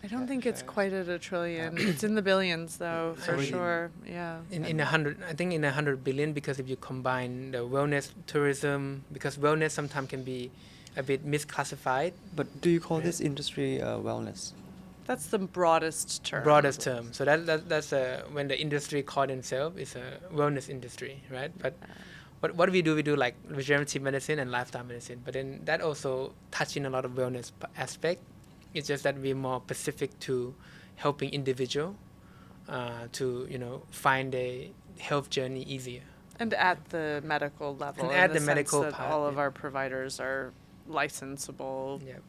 Speaker 3: I don't think it's quite at $1 trillion. It's in the billions, though, for sure. Yeah.
Speaker 2: In 100 billion, because if you combine the wellness, tourism, because wellness sometimes can be a bit misclassified.
Speaker 1: But do you call this industry wellness?
Speaker 3: That's the broadest term.
Speaker 2: So that's when the industry call themselves is a wellness industry, right? But but what we do like regenerative medicine and lifestyle medicine, but then that also touching a lot of wellness aspect. It's just that we're more specific to helping individual to find a health journey easier.
Speaker 3: And at the medical level,
Speaker 2: And at
Speaker 3: in
Speaker 2: the
Speaker 3: sense
Speaker 2: medical
Speaker 3: that
Speaker 2: part,
Speaker 3: all of
Speaker 2: yeah.
Speaker 3: our providers are licensable
Speaker 2: Yep.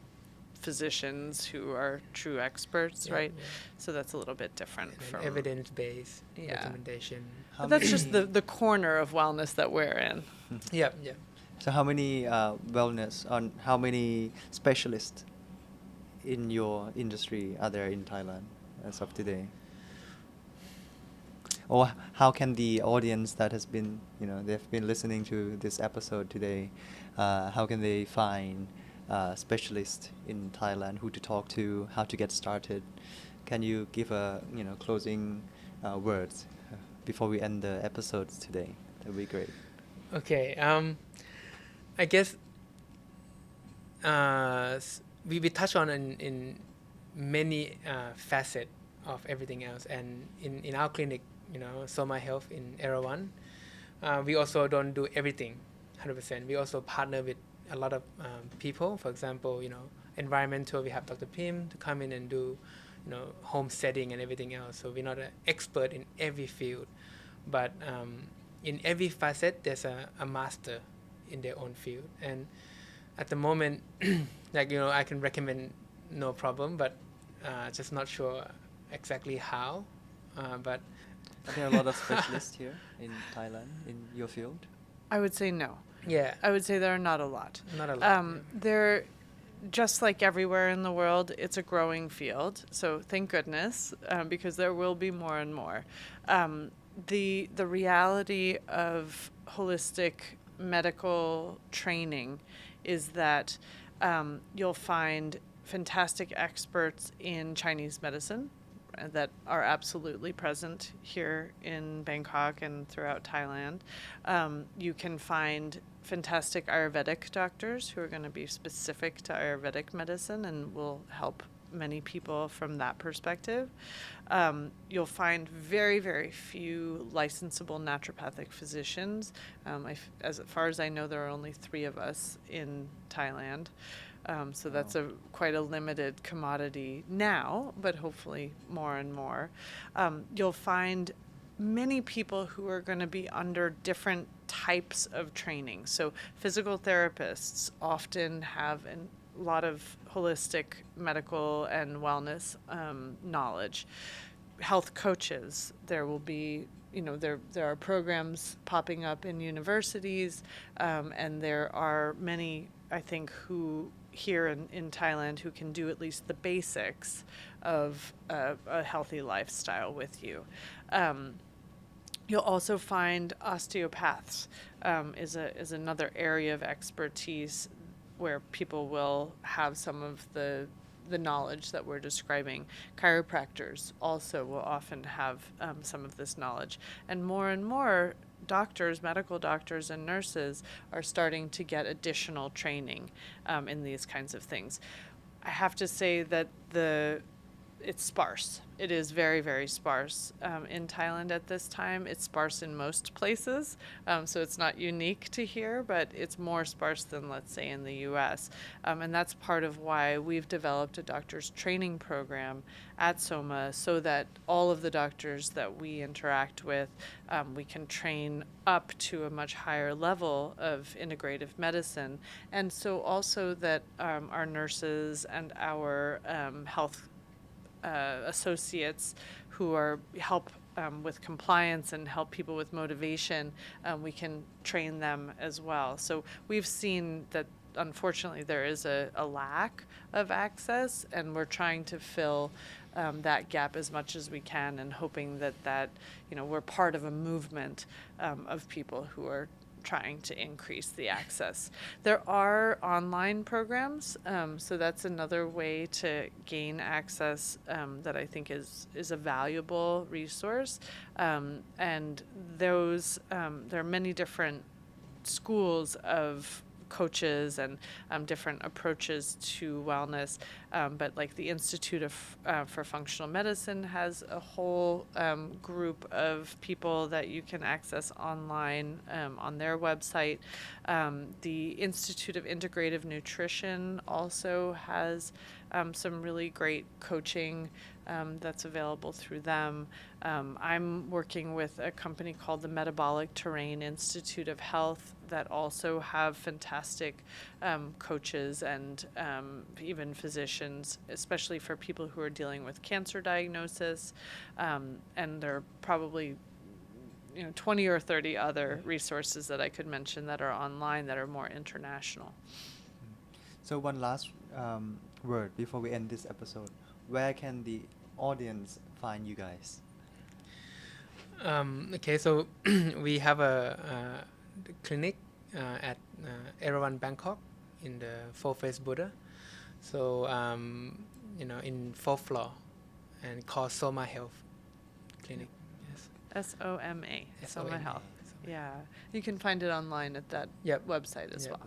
Speaker 3: physicians who are true experts,
Speaker 2: Yeah,
Speaker 3: right?
Speaker 2: yeah.
Speaker 3: So that's a little bit different
Speaker 2: And
Speaker 3: from
Speaker 2: evidence-based
Speaker 3: Yeah.
Speaker 2: recommendation.
Speaker 3: But that's just the corner of wellness that we're in.
Speaker 2: Yeah, yeah.
Speaker 1: So how many wellness on how many specialists in your industry are there in Thailand as of today? Or how can the audience that has been, they've been listening to this episode today, how can they find specialists in Thailand, who to talk to, how to get started? Can you give a, closing words before we end the episodes today? That would be great.
Speaker 2: Okay. I guess we touch on in many facets of everything else, and in our clinic, Soma Health in Erawan, we also don't do everything 100%. We also partner with a lot of people. For example, environmental, we have Dr. Pim to come in and do home setting and everything else. So we're not an expert in every field, but in every facet there's a master in their own field. And at the moment, I can recommend no problem, but just not sure exactly how. But
Speaker 1: Are there a lot of specialists here in Thailand in your field?
Speaker 3: I would say no.
Speaker 2: yeah,
Speaker 3: I would say there are not a lot.
Speaker 2: not a lot.
Speaker 3: They're just like everywhere in the world, it's a growing field. So thank goodness, because there will be more and more. The reality of holistic medical training is that you'll find fantastic experts in Chinese medicine that are absolutely present here in Bangkok and throughout Thailand. You can find fantastic Ayurvedic doctors who are going to be specific to Ayurvedic medicine and will help many people from that perspective. You'll find very, very few licensable naturopathic physicians. As far as I know, there are only 3 of us in Thailand. So that's quite a limited commodity now, but hopefully more and more. You'll find many people who are going to be under different types of training. So physical therapists often have a lot of holistic medical and wellness knowledge. Health coaches, there will be, there are programs popping up in universities, and there are many, I think, who here in Thailand who can do at least the basics of a healthy lifestyle with you. You'll also find osteopaths is another area of expertise where people will have some of the knowledge that we're describing. Chiropractors also will often have some of this knowledge. And more doctors, medical doctors and nurses are starting to get additional training in these kinds of things. I have to say that it's sparse. It is very, very sparse in Thailand at this time. It's sparse in most places, so it's not unique to here, but it's more sparse than, let's say, in the U.S. And that's part of why we've developed a doctor's training program at Soma, so that all of the doctors that we interact with, we can train up to a much higher level of integrative medicine. And so also that our nurses and our health associates who help with compliance and help people with motivation, we can train them as well. So we've seen that unfortunately there is a lack of access, and we're trying to fill that gap as much as we can, and hoping that we're part of a movement of people who are trying to increase the access. There are online programs, so that's another way to gain access that I think is a valuable resource. And those there are many different schools of coaches and different approaches to wellness. But like the Institute for Functional Medicine has a whole group of people that you can access online on their website. The Institute of Integrative Nutrition also has some really great coaching that's available through them. I'm working with a company called the Metabolic Terrain Institute of Health that also have fantastic coaches and even physicians, especially for people who are dealing with cancer diagnosis. And there are probably 20 or 30 other resources that I could mention that are online that are more international.
Speaker 1: So one last word before we end this episode. Where can the audience find you guys?
Speaker 2: Okay, so we have a clinic at Erawan, Bangkok in the Four-Faced Buddha. So, in 4th floor and called Soma Health Clinic. Yes.
Speaker 3: SOMA, Soma Health.
Speaker 2: Soma.
Speaker 3: Yeah. You can find it online at that website as well.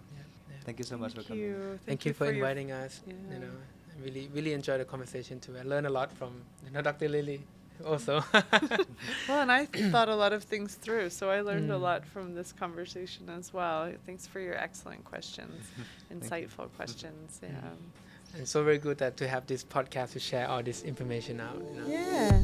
Speaker 1: Thank you so much for coming.
Speaker 2: Thank you for inviting us. I really enjoyed the conversation too. I learned a lot from Dr. Lily also.
Speaker 3: Well, and I thought a lot of things through, so I learned a lot from this conversation as well. Thanks for your excellent questions, insightful questions. Yeah.
Speaker 2: And so very good that to have this podcast to share all this information out.
Speaker 3: Yeah.